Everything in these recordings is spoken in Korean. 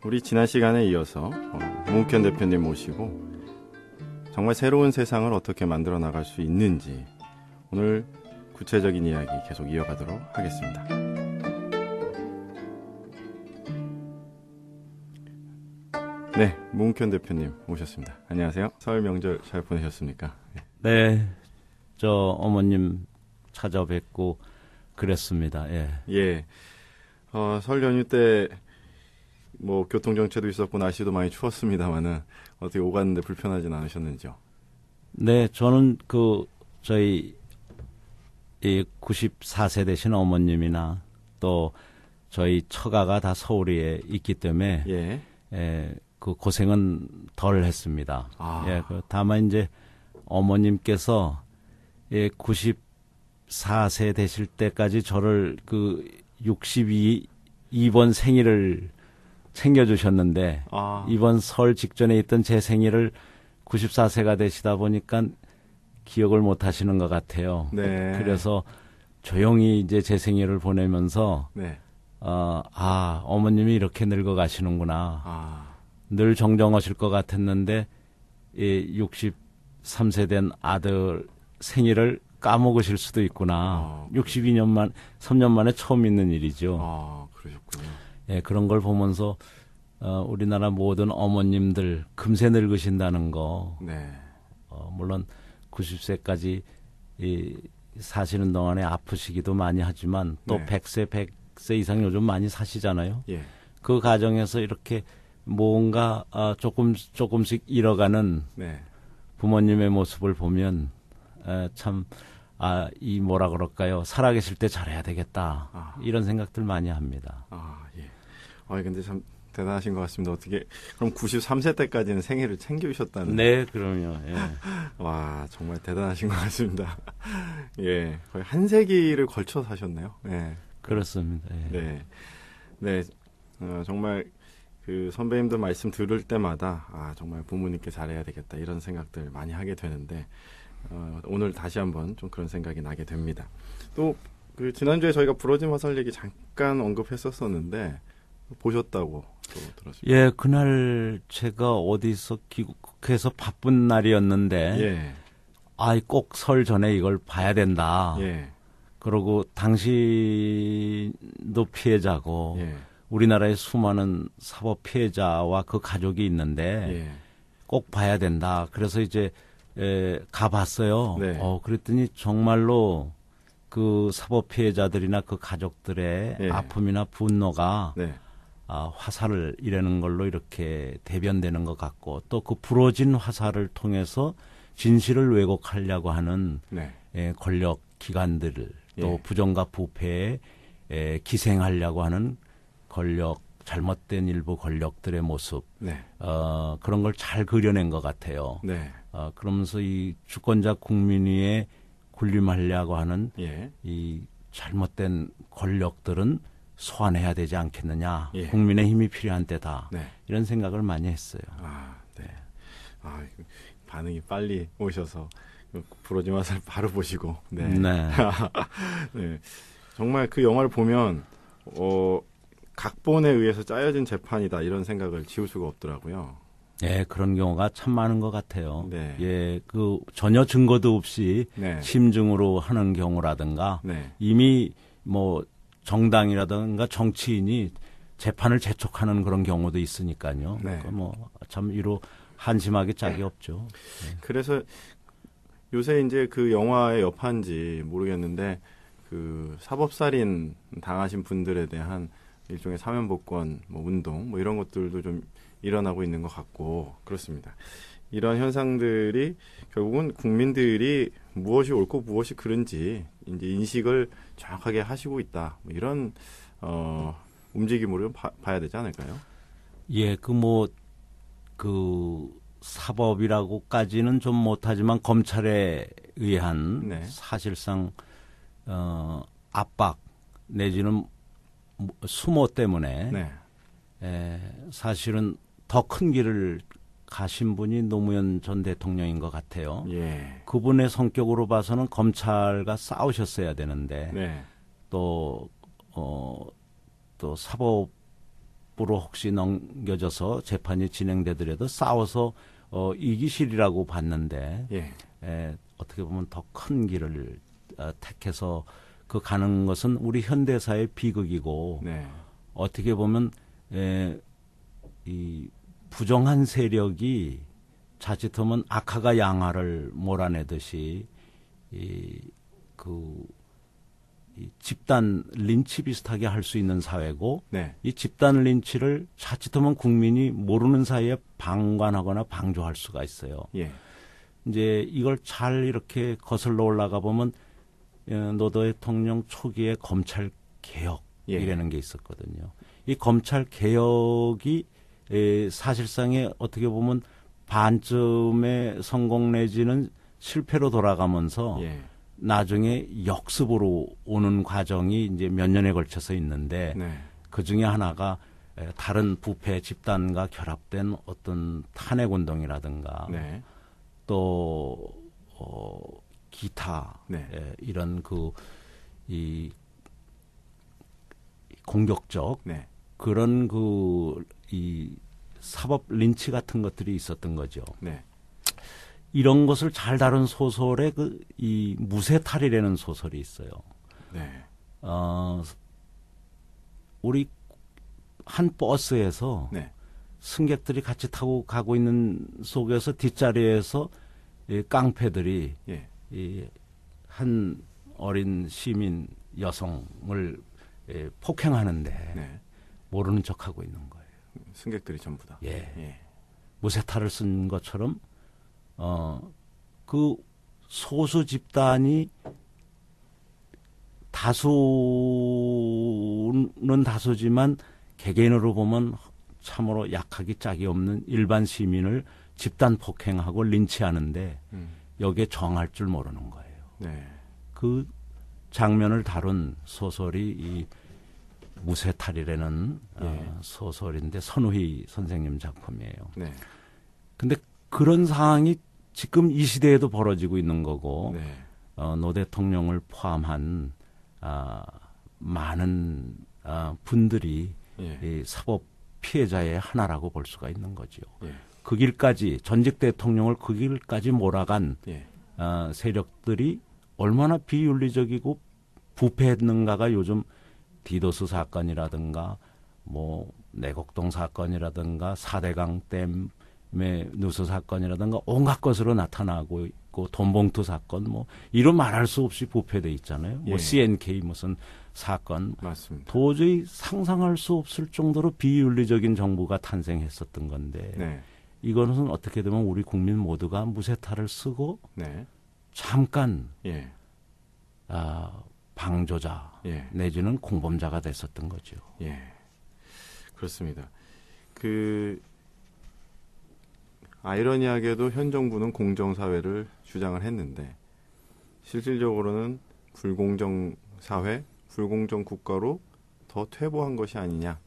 우리 지난 시간에 이어서 문욱현 대표님 모시고 정말 새로운 세상을 어떻게 만들어 나갈 수 있는지 오늘 구체적인 이야기 계속 이어가도록 하겠습니다. 네, 문욱현 대표님 모셨습니다. 안녕하세요. 설 명절 잘 보내셨습니까? 네, 저 어머님 찾아뵙고 그랬습니다. 예. 예. 설 연휴 때 뭐 교통 정체도 있었고 날씨도 많이 추웠습니다만은 어떻게 오갔는데 불편하진 않으셨는지요? 네, 저는 저희 이 94세 되신 어머님이나 또 저희 처가가 다 서울에 있기 때문에 그 고생은 덜 했습니다. 예, 다만 이제 어머님께서 94세 되실 때까지 저를 62번 생일을 챙겨주셨는데 이번 설 직전에 있던 제 생일을 94세가 되시다 보니까 기억을 못 하시는 것 같아요. 네. 그래서 조용히 이제 제 생일을 보내면서 어머님이 이렇게 늙어 가시는구나. 늘 정정하실 것 같았는데 63세 된 아들 생일을 까먹으실 수도 있구나. 3년 만에 처음 있는 일이죠. 그러셨군요. 예, 그런 걸 보면서 우리나라 모든 어머님들 금세 늙으신다는 거. 네. 물론 90세까지 사시는 동안에 아프시기도 많이 하지만 또 100세 이상 요즘 많이 사시잖아요. 예. 그 과정에서 이렇게 뭔가 조금씩 잃어가는 부모님의 모습을 보면 참 이 뭐라 그럴까요? 살아계실 때 잘해야 되겠다. 이런 생각들 많이 합니다. 예. 근데 참 대단하신 것 같습니다. 어떻게 그럼 93세 때까지는 생일을 챙겨주셨다는? 네, 그럼요. 예. 와, 정말 대단하신 것 같습니다. 예, 거의 한 세기를 걸쳐 사셨네요. 예, 그렇습니다. 예. 네, 정말 그 선배님들 말씀 들을 때마다 정말 부모님께 잘해야 되겠다 이런 생각들 많이 하게 되는데 오늘 다시 한번 좀 그런 생각이 나게 됩니다. 또 그 지난주에 저희가 부러진 화살 얘기 잠깐 언급했었었는데 보셨다고 또 들었습니다. 예, 그날 제가 어디서 귀국해서 바쁜 날이었는데 꼭 설 전에 이걸 봐야 된다. 그러고 당신도 피해자고 우리나라의 수많은 사법 피해자와 그 가족이 있는데 꼭 봐야 된다. 그래서 이제 가봤어요. 그랬더니 정말로 그 사법 피해자들이나 그 가족들의 아픔이나 분노가 화살을 이라는 걸로 이렇게 대변되는 것 같고 또 그 부러진 화살을 통해서 진실을 왜곡하려고 하는 권력 기관들 또 부정과 부패에 기생하려고 하는 잘못된 일부 권력들의 모습 그런 걸 잘 그려낸 것 같아요. 그러면서 이 주권자 국민 위에 군림하려고 하는 이 잘못된 권력들은 소환해야 되지 않겠느냐. 국민의 힘이 필요한 때다. 이런 생각을 많이 했어요. 반응이 빨리 오셔서 부러진 화살 바로 보시고. 네. 정말 그 영화를 보면 각본에 의해서 짜여진 재판이다 이런 생각을 지울 수가 없더라고요. 예, 그런 경우가 참 많은 것 같아요. 예, 전혀 증거도 없이 심증으로 하는 경우라든가 이미 뭐 정당이라든가 정치인이 재판을 재촉하는 그런 경우도 있으니까요. 참 이로 한심하게 짝이 없죠. 그래서 요새 이제 그 영화의 여파인지 모르겠는데 그 사법살인 당하신 분들에 대한 일종의 사면복권 운동 이런 것들도 좀 일어나고 있는 것 같고 그렇습니다. 이런 현상들이 결국은 국민들이 무엇이 옳고 무엇이 그른지 이제 인식을 정확하게 하시고 있다. 이런 움직임으로 봐야 되지 않을까요? 예, 사법이라고까지는 좀 못하지만 검찰에 의한 사실상 압박 내지는 수모 때문에 사실은 더 큰 길을 가신 분이 노무현 전 대통령인 것 같아요. 그분의 성격으로 봐서는 검찰과 싸우셨어야 되는데 또 사법 법부로 혹시 넘겨져서 재판이 진행되더라도 싸워서 이기실이라고 봤는데 어떻게 보면 더 큰 길을 택해서 그 가는 것은 우리 현대사의 비극이고 어떻게 보면 이 부정한 세력이 자칫하면 악화가 양화를 몰아내듯이 이 집단 린치 비슷하게 할 수 있는 사회고 이 집단 린치를 자칫하면 국민이 모르는 사이에 방관하거나 방조할 수가 있어요. 이제 이걸 잘 이렇게 거슬러 올라가 보면 노 대통령 초기에 검찰 개혁이라는 게 있었거든요. 이 검찰 개혁이 사실상에 어떻게 보면 반쯤의 성공 내지는 실패로 돌아가면서 나중에 역습으로 오는 과정이 이제 몇 년에 걸쳐서 있는데 그 중에 하나가 다른 부패 집단과 결합된 어떤 탄핵 운동이라든가 또 기타 이런 이 공격적 그런 이 사법 린치 같은 것들이 있었던 거죠. 이런 것을 잘 다룬 소설에 이 무쇠탈이라는 소설이 있어요. 우리 한 버스에서 승객들이 같이 타고 가고 있는 속에서 뒷자리에서 이 깡패들이 이 한 어린 시민 여성을 폭행하는데 모르는 척하고 있는 거예요. 승객들이 전부 다. 무쇠탈을 쓴 것처럼 그 소수 집단이 다수는 다수지만 개개인으로 보면 참으로 약하기 짝이 없는 일반 시민을 집단 폭행하고 린치하는데 여기에 정할 줄 모르는 거예요. 그 장면을 다룬 소설이 이 무쇠탈이라는 소설인데 선우희 선생님 작품이에요. 근데 그런 상황이 지금 이 시대에도 벌어지고 있는 거고 노 대통령을 포함한 많은 분들이 이 사법 피해자의 하나라고 볼 수가 있는 거죠. 그 길까지 전직 대통령을 그 길까지 몰아간 세력들이 얼마나 비윤리적이고 부패했는가가 요즘 디도스 사건이라든가 뭐 내곡동 사건이라든가 4대강 댐의 누수 사건이라든가 온갖 것으로 나타나고 있고 돈봉투 사건 뭐 이런 말할 수 없이 부패돼 있잖아요. 뭐 CNK 무슨 사건 맞습니다. 도저히 상상할 수 없을 정도로 비윤리적인 정부가 탄생했었던 건데 이거는 어떻게 되면 우리 국민 모두가 무쇠탈을 쓰고 잠깐 방조자 내지는 공범자가 됐었던 거죠. 그렇습니다. 아이러니하게도 현 정부는 공정사회를 주장을 했는데 실질적으로는 불공정 사회, 불공정 국가로 더 퇴보한 것이 아니냐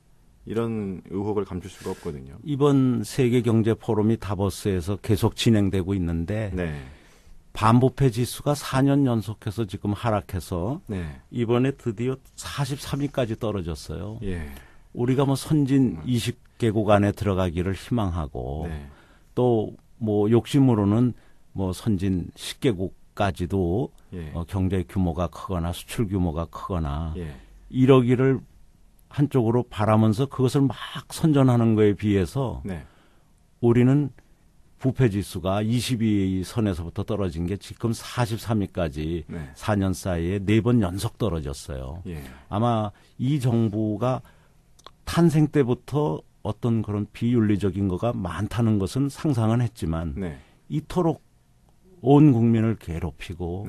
이런 의혹을 감출 수가 없거든요. 이번 세계경제포럼이 다보스에서 계속 진행되고 있는데 반부패 지수가 4년 연속해서 지금 하락해서 이번에 드디어 43위까지 떨어졌어요. 우리가 뭐 선진 20개국 안에 들어가기를 희망하고 또 뭐 욕심으로는 뭐 선진 10개국까지도 경제 규모가 크거나 수출 규모가 크거나 이러기를 한쪽으로 바라면서 그것을 막 선전하는 거에 비해서 우리는 부패 지수가 22위 선에서부터 떨어진 게 지금 43위까지 4년 사이에 4번 연속 떨어졌어요. 아마 이 정부가 탄생 때부터 어떤 그런 비윤리적인 거가 많다는 것은 상상은 했지만 이토록 온 국민을 괴롭히고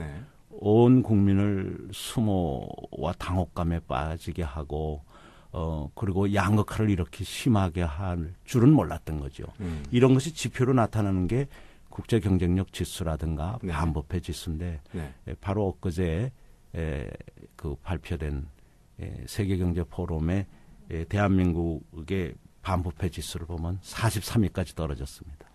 온 국민을 수모와 당혹감에 빠지게 하고 그리고 양극화를 이렇게 심하게 할 줄은 몰랐던 거죠. 이런 것이 지표로 나타나는 게 국제 경쟁력 지수라든가 반부패 지수인데 바로 엊그제 그 발표된 세계경제 포럼의 대한민국의 반부패 지수를 보면 43위까지 떨어졌습니다.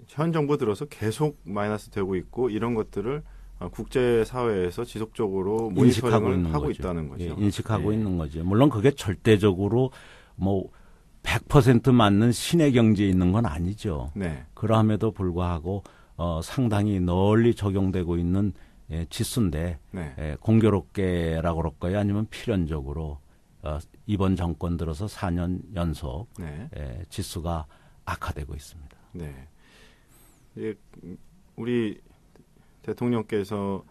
현 정부 들어서 계속 마이너스 되고 있고 이런 것들을 국제사회에서 지속적으로 모니터링을 하고 있다는 거죠. 인식하고 있는 거죠. 물론 그게 절대적으로 뭐 100% 맞는 신의 경지에 있는 건 아니죠. 네. 그럼에도 불구하고 상당히 널리 적용되고 있는 지수인데 네. 공교롭게라고 그럴까요? 아니면 필연적으로 이번 정권 들어서 4년 연속 네. 지수가 악화되고 있습니다. 네. 우리 대통령께서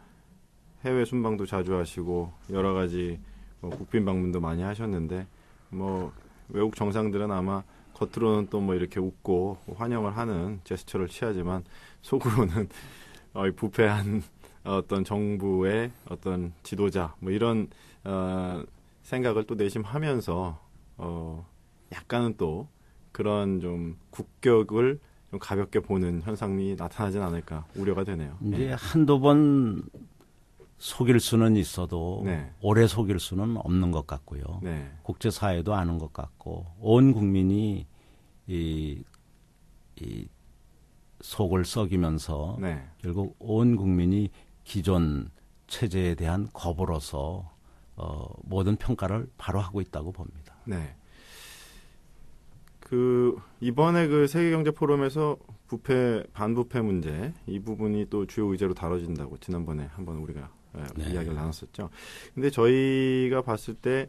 해외 순방도 자주 하시고 여러 가지 국빈 방문도 많이 하셨는데 뭐 외국 정상들은 아마 겉으로는 또 뭐 이렇게 웃고 환영을 하는 제스처를 취하지만 속으로는 부패한 어떤 정부의 어떤 지도자 뭐 이런 생각을 또 내심하면서 약간은 또 그런 좀 국격을 좀 가볍게 보는 현상이 나타나진 않을까 우려가 되네요. 이제 한두 번 속일 수는 있어도 네. 오래 속일 수는 없는 것 같고요. 네. 국제사회도 아는 것 같고 온 국민이 이 속을 썩이면서 네. 결국 온 국민이 기존 체제에 대한 거부로서 모든 평가를 바로 하고 있다고 봅니다. 네. 이번에 세계경제 포럼에서 반부패 문제 이 부분이 또 주요 의제로 다뤄진다고 지난번에 한번 우리가 이야기를 나눴었죠. 근데 저희가 봤을 때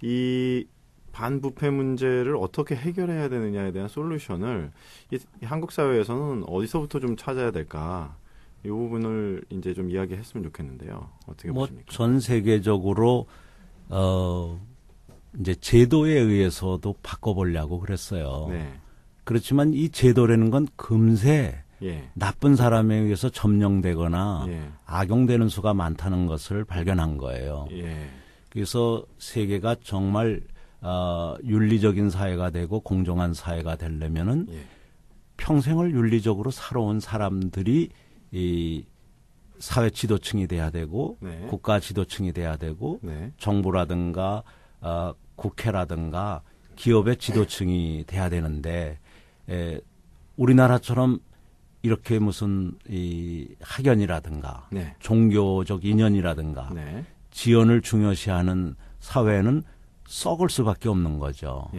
이 반부패 문제를 어떻게 해결해야 되느냐에 대한 솔루션을 이 한국 사회에서는 어디서부터 좀 찾아야 될까? 이 부분을 이제 좀 이야기했으면 좋겠는데요. 어떻게 보십니까? 전 세계적으로 이제 제도에 의해서도 바꿔보려고 그랬어요. 네. 그렇지만 이 제도라는 건 금세 나쁜 사람에 의해서 점령되거나 악용되는 수가 많다는 것을 발견한 거예요. 그래서 세계가 정말 윤리적인 사회가 되고 공정한 사회가 되려면은 평생을 윤리적으로 살아온 사람들이 이 사회 지도층이 돼야 되고 국가 지도층이 돼야 되고 정부라든가 국회라든가 기업의 지도층이 돼야 되는데 우리나라처럼 이렇게 무슨 이 학연이라든가 종교적 인연이라든가 지연을 중요시하는 사회는 썩을 수밖에 없는 거죠.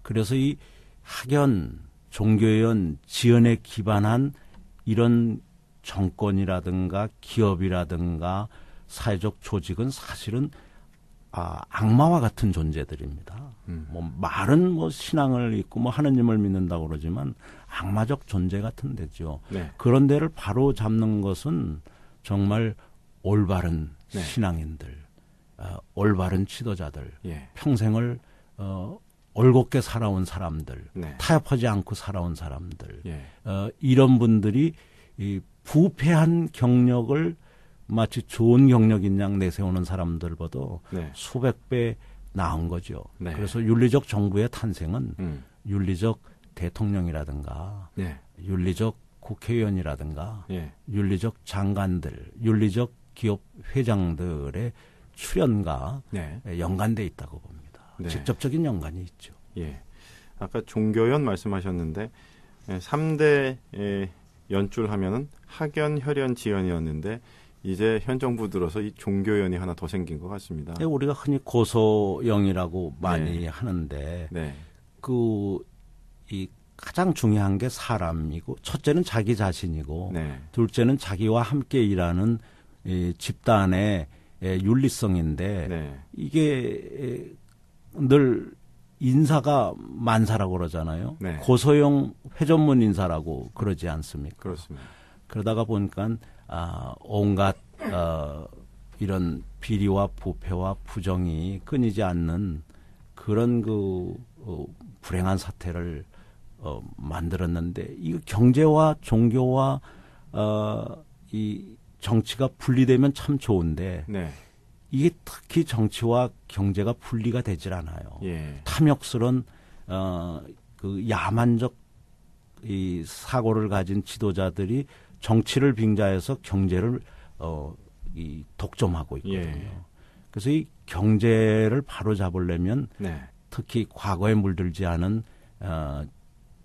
그래서 이 학연, 종교연, 지연에 기반한 이런 정권이라든가 기업이라든가 사회적 조직은 사실은 악마와 같은 존재들입니다. 뭐 말은 뭐 신앙을 믿고 뭐 하느님을 믿는다고 그러지만 악마적 존재 같은 데죠. 그런 데를 바로 잡는 것은 정말 올바른 신앙인들, 올바른 지도자들, 평생을 올곧게 살아온 사람들, 타협하지 않고 살아온 사람들, 이런 분들이 이 부패한 경력을 마치 좋은 경력인 양 내세우는 사람들보다 수백 배 나은 거죠. 그래서 윤리적 정부의 탄생은 윤리적 대통령이라든가 윤리적 국회의원이라든가 윤리적 장관들, 윤리적 기업 회장들의 출연과 연관돼 있다고 봅니다. 직접적인 연관이 있죠. 아까 종교연 말씀하셨는데 3대 연줄하면은 학연, 혈연, 지연이었는데 이제 현 정부 들어서 이 종교연이 하나 더 생긴 것 같습니다. 우리가 흔히 고소영이라고 많이 하는데 이 가장 중요한 게 사람이고 첫째는 자기 자신이고 둘째는 자기와 함께 일하는 이 집단의 윤리성인데 이게 늘 인사가 만사라고 그러잖아요. 고소영 회전문 인사라고 그러지 않습니까? 그렇습니다. 그러다가 보니까 온갖 이런 비리와 부패와 부정이 끊이지 않는 그런 불행한 사태를 만들었는데 이 경제와 종교와 이 정치가 분리되면 참 좋은데 이게 특히 정치와 경제가 분리가 되질 않아요. 탐욕스런 야만적 이 사고를 가진 지도자들이 정치를 빙자해서 경제를 이 독점하고 있거든요. 그래서 이 경제를 바로 잡으려면 특히 과거에 물들지 않은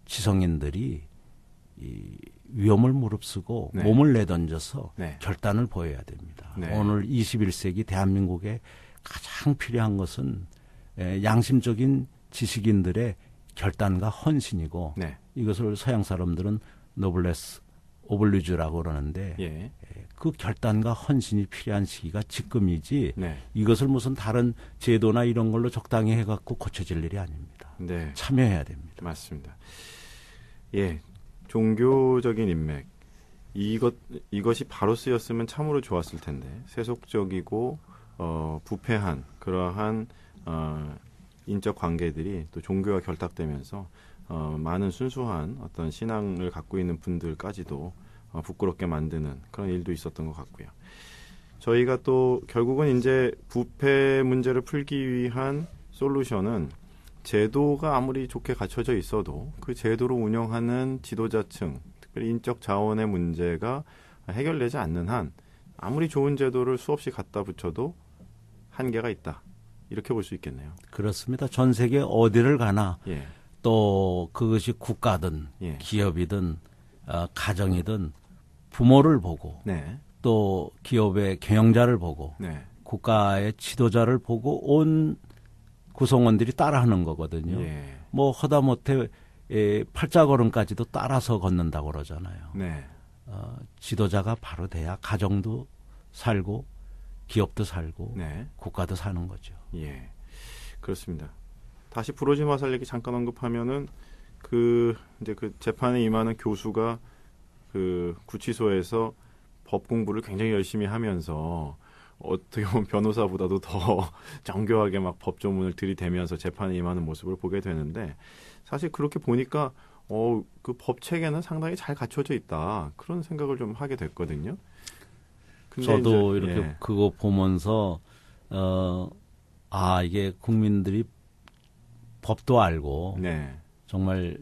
지성인들이 이 위험을 무릅쓰고 몸을 내던져서 결단을 보여야 됩니다. 오늘 21세기 대한민국에 가장 필요한 것은 양심적인 지식인들의 결단과 헌신이고 네. 이것을 서양 사람들은 노블레스 오블리주라고 그러는데 예. 그 결단과 헌신이 필요한 시기가 지금이지 네. 이것을 무슨 다른 제도나 이런 걸로 적당히 해갖고 고쳐질 일이 아닙니다. 네. 참여해야 됩니다. 맞습니다. 예, 종교적인 인맥 이것이 바로 쓰였으면 참으로 좋았을 텐데 세속적이고 부패한 그러한 인적 관계들이 또 종교와 결탁되면서 많은 순수한 어떤 신앙을 갖고 있는 분들까지도 부끄럽게 만드는 그런 일도 있었던 것 같고요. 저희가 또 결국은 이제 부패 문제를 풀기 위한 솔루션은 제도가 아무리 좋게 갖춰져 있어도 그 제도를 운영하는 지도자층, 특별히 인적 자원의 문제가 해결되지 않는 한 아무리 좋은 제도를 수없이 갖다 붙여도 한계가 있다. 이렇게 볼 수 있겠네요. 그렇습니다. 전 세계 어디를 가나 예. 또 그것이 국가든 예. 기업이든 가정이든 부모를 보고 네. 또 기업의 경영자를 보고 네. 국가의 지도자를 보고 온 구성원들이 따라하는 거거든요. 예. 뭐 허다못해 팔자걸음까지도 따라서 걷는다고 그러잖아요. 네. 지도자가 바로 돼야 가정도 살고 기업도 살고 네. 국가도 사는 거죠. 예, 그렇습니다. 다시 부르지마 살 얘기 잠깐 언급하면은 이제 그 재판에 임하는 교수가 그 구치소에서 법 공부를 굉장히 열심히 하면서 어떻게 보면 변호사보다도 더 정교하게 막 법조문을 들이대면서 재판에 임하는 모습을 보게 되는데 사실 그렇게 보니까 그 법 체계는 상당히 잘 갖춰져 있다 그런 생각을 좀 하게 됐거든요. 근데 저도 이제, 이렇게 예. 그거 보면서 이게 국민들이 법도 알고 네. 정말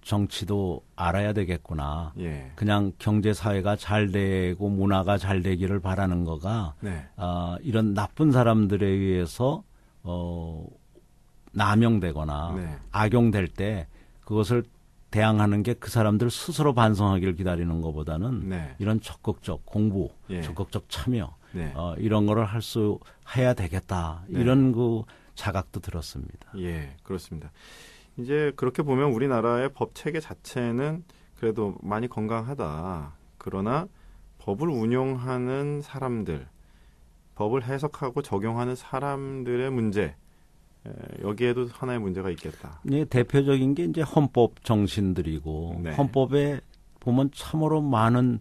정치도 알아야 되겠구나. 예. 그냥 경제 사회가 잘 되고 문화가 잘 되기를 바라는 거가 네. 이런 나쁜 사람들에 의해서 남용되거나 네. 악용될 때 그것을 대항하는 게 그 사람들 스스로 반성하기를 기다리는 것보다는 네. 이런 적극적 공부, 예. 적극적 참여 네. 이런 거를 해야 되겠다. 네. 이런 그 자각도 들었습니다. 예, 그렇습니다. 이제 그렇게 보면 우리나라의 법 체계 자체는 그래도 많이 건강하다. 그러나 법을 운용하는 사람들, 법을 해석하고 적용하는 사람들의 문제, 여기에도 하나의 문제가 있겠다. 네, 대표적인 게 이제 헌법 정신들이고 네. 헌법에 보면 참으로 많은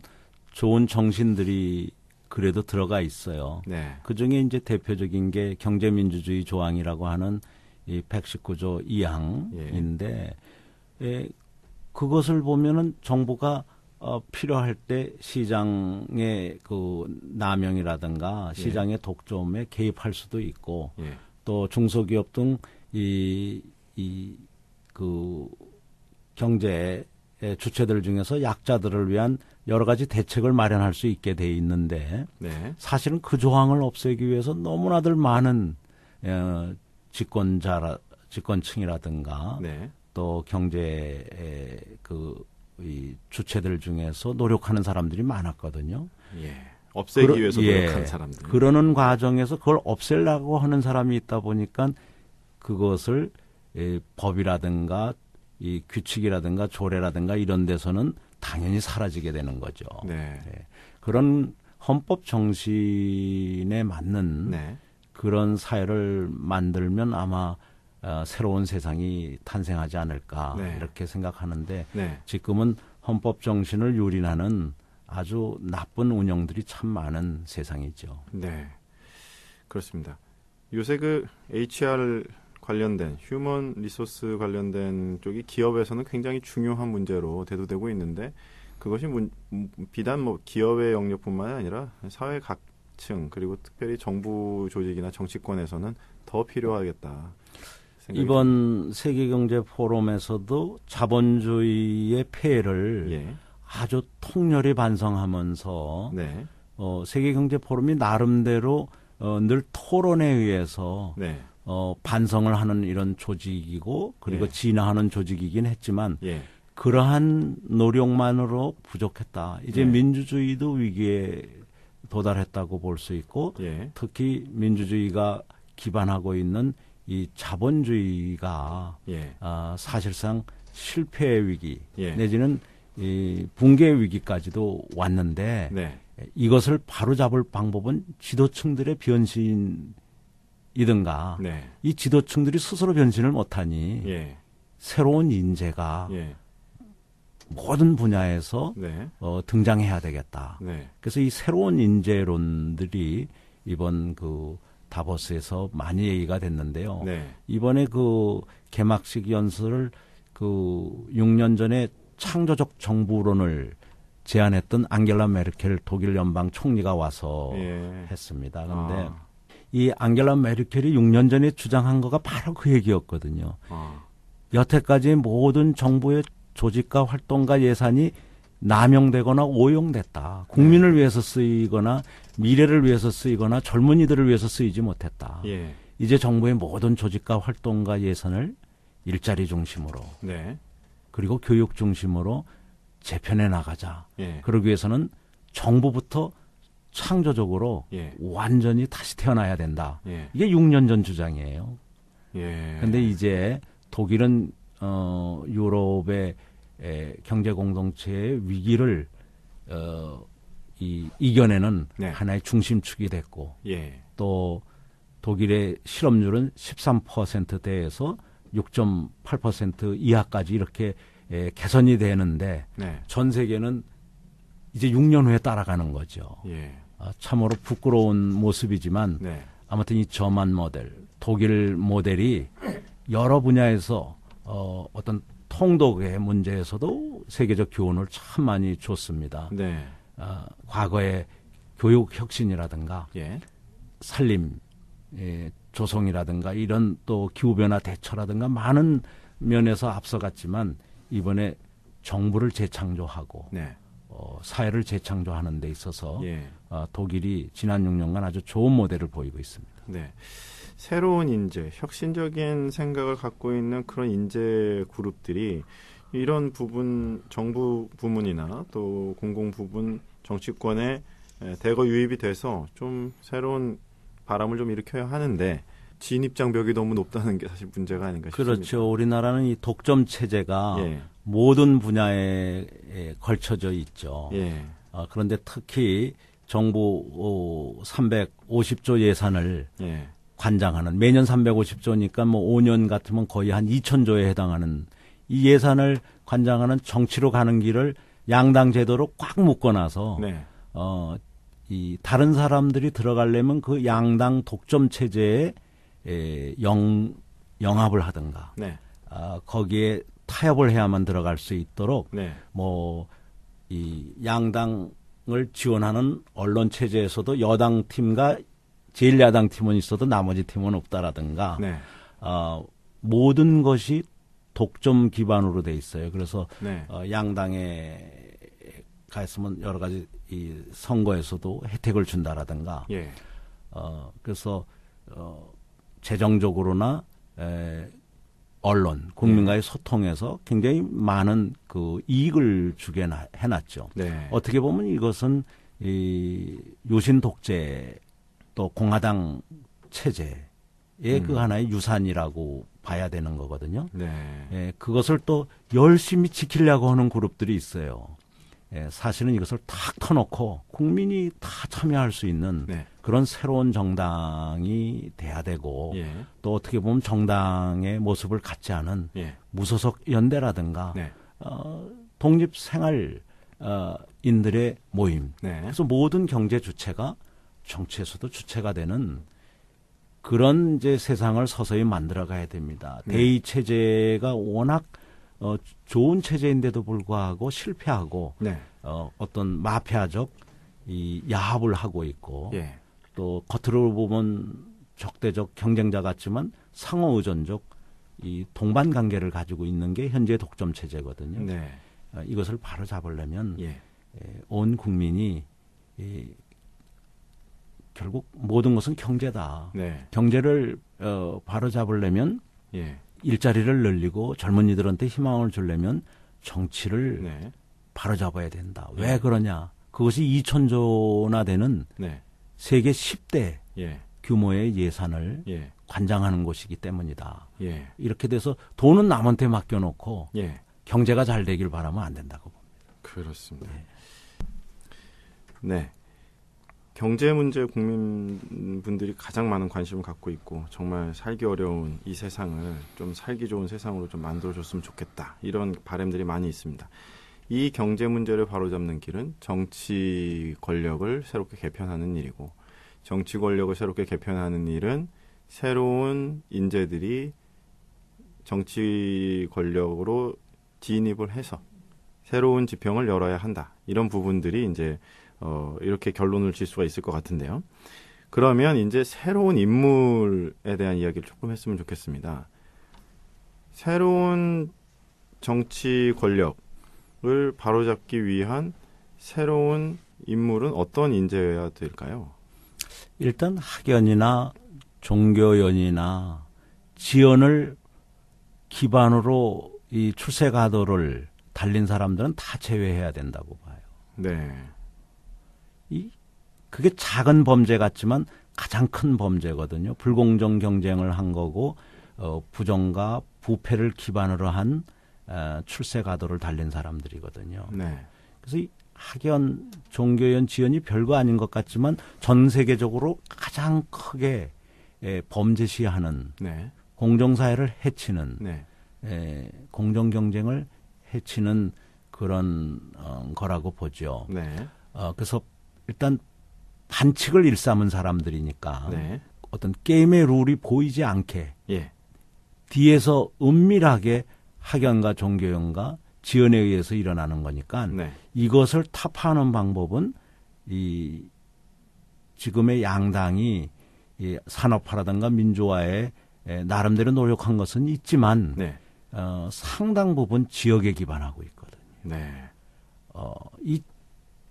좋은 정신들이 그래도 들어가 있어요. 네. 그중에 이제 대표적인 게 경제민주주의 조항이라고 하는 이 119조 2항인데 그것을 보면은 정부가 필요할 때 시장의 그 남용이라든가 시장의 독점에 개입할 수도 있고 예. 또 중소기업 등 그 경제 주체들 중에서 약자들을 위한 여러 가지 대책을 마련할 수 있게 돼 있는데 네. 사실은 그 조항을 없애기 위해서 너무나들 많은 집권층이라든가 네. 또 경제 이 주체들 중에서 노력하는 사람들이 많았거든요. 예. 없애기 위해서 노력하는 사람들. 그러는 과정에서 그걸 없애려고 하는 사람이 있다 보니까 그것을 법이라든가 이 규칙이라든가 조례라든가 이런 데서는 당연히 사라지게 되는 거죠. 네. 네. 그런 헌법 정신에 맞는 네. 그런 사회를 만들면 아마 새로운 세상이 탄생하지 않을까 네. 이렇게 생각하는데 네. 지금은 헌법 정신을 유린하는 아주 나쁜 운영들이 참 많은 세상이죠. 네. 그렇습니다. 요새 그 HR 관련된 휴먼 리소스 관련된 쪽이 기업에서는 굉장히 중요한 문제로 대두되고 있는데 그것이 비단 뭐 기업의 영역뿐만 아니라 사회 각층 그리고 특별히 정부 조직이나 정치권에서는 더 필요하겠다. 이번 세계경제 포럼에서도 자본주의의 폐해를 예. 아주 통렬히 반성하면서 네. 세계경제 포럼이 나름대로 늘 토론에 의해서 네. 반성을 하는 이런 조직이고 그리고 예. 진화하는 조직이긴 했지만 예. 그러한 노력만으로 부족했다. 이제 예. 민주주의도 위기에 도달했다고 볼 수 있고 예. 특히 민주주의가 기반하고 있는 이 자본주의가 예. 사실상 실패의 위기 예. 내지는 이 붕괴의 위기까지도 왔는데 네. 이것을 바로잡을 방법은 지도층들의 변신이든가 네. 이 지도층들이 스스로 변신을 못하니 예. 새로운 인재가 예. 모든 분야에서 네. 등장해야 되겠다. 네. 그래서 이 새로운 인재론들이 이번 그 다보스에서 많이 얘기가 됐는데요. 네. 이번에 그 개막식 연설을 그 6년 전에 창조적 정부론을 제안했던 앙겔라 메르켈 독일 연방 총리가 와서 예. 했습니다. 그런데 이 앙겔라 메르켈이 6년 전에 주장한 거가 바로 그 얘기였거든요. 여태까지 모든 정부의 조직과 활동과 예산이 남용되거나 오용됐다. 국민을 위해서 쓰이거나 미래를 위해서 쓰이거나 젊은이들을 위해서 쓰이지 못했다. 예. 이제 정부의 모든 조직과 활동과 예산을 일자리 중심으로 네. 그리고 교육 중심으로 재편해 나가자. 예. 그러기 위해서는 정부부터 창조적으로 예. 완전히 다시 태어나야 된다. 예. 이게 6년 전 주장이에요. 그런데 예. 이제 독일은 유럽의 경제 공동체의 위기를 이겨내는 네. 하나의 중심축이 됐고 예. 또 독일의 실업률은 13%대에서 6.8% 이하까지 이렇게 개선이 되는데 네. 전 세계는 이제 6년 후에 따라가는 거죠. 예. 참으로 부끄러운 모습이지만 네. 아무튼 이 저만 모델, 독일 모델이 여러 분야에서 어떤 통독의 문제에서도 세계적 교훈을 참 많이 줬습니다. 네. 과거의 교육 혁신이라든가 예. 산림, 조성이라든가 이런 또 기후변화 대처라든가 많은 면에서 앞서갔지만 이번에 정부를 재창조하고 네. 사회를 재창조하는 데 있어서 예. 독일이 지난 6년간 아주 좋은 모델을 보이고 있습니다. 네. 새로운 인재, 혁신적인 생각을 갖고 있는 그런 인재 그룹들이 이런 부분, 정부 부문이나 또 공공 부분, 정치권에 대거 유입이 돼서 좀 새로운 바람을 좀 일으켜야 하는데 진입 장벽이 너무 높다는 게 사실 문제가 아닌가 싶습니다. 그렇죠. 우리나라는 이 독점 체제가 예. 모든 분야에 걸쳐져 있죠. 예. 그런데 특히 정부 350조 예산을 예. 관장하는 매년 350조니까 뭐 5년 같으면 거의 한 2,000조에 해당하는 이 예산을 관장하는 정치로 가는 길을 양당 제도로 꽉 묶어놔서 네. 이 다른 사람들이 들어가려면 그 양당 독점 체제에 영합을 하든가 네. 거기에 타협을 해야만 들어갈 수 있도록 네. 뭐 이 양당을 지원하는 언론 체제에서도 여당 팀과 제1야당 팀은 있어도 나머지 팀은 없다라든가 네. 모든 것이 독점 기반으로 돼 있어요. 그래서 네. 양당에 갔으면 여러 가지 이 선거에서도 혜택을 준다라든가. 예. 그래서 재정적으로나 언론, 국민과의 소통에서 굉장히 많은 그 이익을 주게 해놨죠. 네. 어떻게 보면 이것은 이 유신 독재 또 공화당 체제의 그 하나의 유산이라고 봐야 되는 거거든요. 네. 그것을 또 열심히 지키려고 하는 그룹들이 있어요. 사실은 이것을 탁 터놓고 국민이 다 참여할 수 있는 네. 그런 새로운 정당이 돼야 되고 예. 또 어떻게 보면 정당의 모습을 갖지 않은 예. 무소속 연대라든가 네. 독립 생활인들의 모임. 네. 그래서 모든 경제 주체가 정치에서도 주체가 되는 그런 이제 세상을 서서히 만들어 가야 됩니다. 네. 대의 체제가 워낙 좋은 체제인데도 불구하고 실패하고 네. 어떤 마피아적 이 야합을 하고 있고 예. 또 겉으로 보면 적대적 경쟁자 같지만 상호 의존적 이 동반 관계를 가지고 있는 게 현재 독점 체제거든요. 네. 이것을 바로 잡으려면 예. 온 국민이 결국 모든 것은 경제다. 네. 경제를 바로 잡으려면 예. 일자리를 늘리고 젊은이들한테 희망을 주려면 정치를 네. 바로 잡아야 된다. 예. 왜 그러냐? 그것이 2,000조나 되는 네. 세계 10대 예. 규모의 예산을 예. 관장하는 곳이기 때문이다. 예. 이렇게 돼서 돈은 남한테 맡겨놓고 예. 경제가 잘 되길 바라면 안 된다고 봅니다. 그렇습니다. 네. 경제 문제 국민분들이 가장 많은 관심을 갖고 있고 정말 살기 어려운 이 세상을 좀 살기 좋은 세상으로 좀 만들어줬으면 좋겠다. 이런 바람들이 많이 있습니다. 이 경제 문제를 바로잡는 길은 정치 권력을 새롭게 개편하는 일이고 정치 권력을 새롭게 개편하는 일은 새로운 인재들이 정치 권력으로 진입을 해서 새로운 지평을 열어야 한다. 이런 부분들이 이제 이렇게 결론을 질 수가 있을 것 같은데요. 그러면 이제 새로운 인물에 대한 이야기를 조금 했으면 좋겠습니다. 새로운 정치 권력을 바로잡기 위한 새로운 인물은 어떤 인재여야 될까요? 일단 학연이나 종교연이나 지연을 기반으로 이 출세 가도를 달린 사람들은 다 제외해야 된다고 봐요. 네. 그게 작은 범죄 같지만 가장 큰 범죄거든요. 불공정 경쟁을 한 거고 부정과 부패를 기반으로 한 출세 가도를 달린 사람들이거든요. 네. 그래서 이 학연, 종교연, 지연이 별거 아닌 것 같지만 전 세계적으로 가장 크게 범죄시하는 네. 공정사회를 해치는 네. 공정 경쟁을 해치는 그런 거라고 보죠. 네. 그래서 일단 반칙을 일삼은 사람들이니까 네. 어떤 게임의 룰이 보이지 않게 예. 뒤에서 은밀하게 학연과 종교연과 지연에 의해서 일어나는 거니까 네. 이것을 타파하는 방법은 이 지금의 양당이 이 산업화라든가 민주화에 나름대로 노력한 것은 있지만 네. 상당 부분 지역에 기반하고 있거든요. 네. 이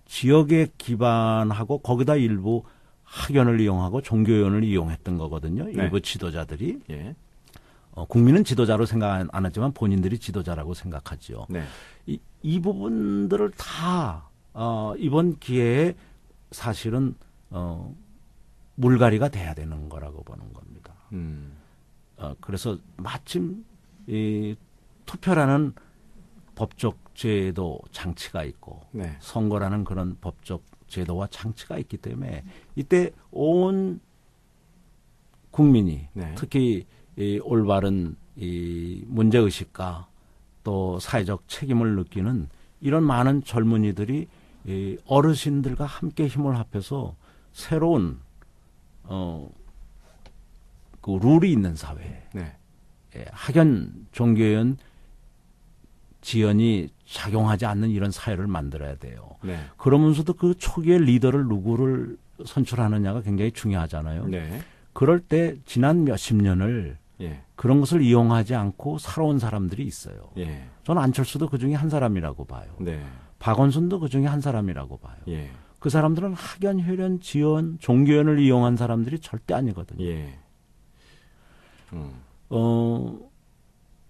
지역에 기반하고 거기다 일부 학연을 이용하고 종교연을 이용했던 거거든요. 네. 일부 지도자들이. 예. 국민은 지도자로 생각 안 하지만 본인들이 지도자라고 생각하죠. 네. 이 부분들을 다 이번 기회에 사실은 물갈이가 돼야 되는 거라고 보는 겁니다. 그래서 마침 이 투표라는 법적 제도 장치가 있고 네. 선거라는 그런 법적 제도와 장치가 있기 때문에 이때 온 국민이 네. 특히 이 올바른 이 문제의식과 또 사회적 책임을 느끼는 이런 많은 젊은이들이 이 어르신들과 함께 힘을 합해서 새로운 그 룰이 있는 사회, 네. 학연, 종교연, 지연이 작용하지 않는 이런 사회를 만들어야 돼요. 네. 그러면서도 그 초기의 리더를 누구를 선출하느냐가 굉장히 중요하잖아요. 네. 그럴 때 지난 몇십 년을 예. 그런 것을 이용하지 않고 살아온 사람들이 있어요. 예. 저는 안철수도 그중에 한 사람이라고 봐요. 네. 박원순도 그중에 한 사람이라고 봐요. 예. 그 사람들은 학연, 혈연, 지연, 종교연을 이용한 사람들이 절대 아니거든요. 예.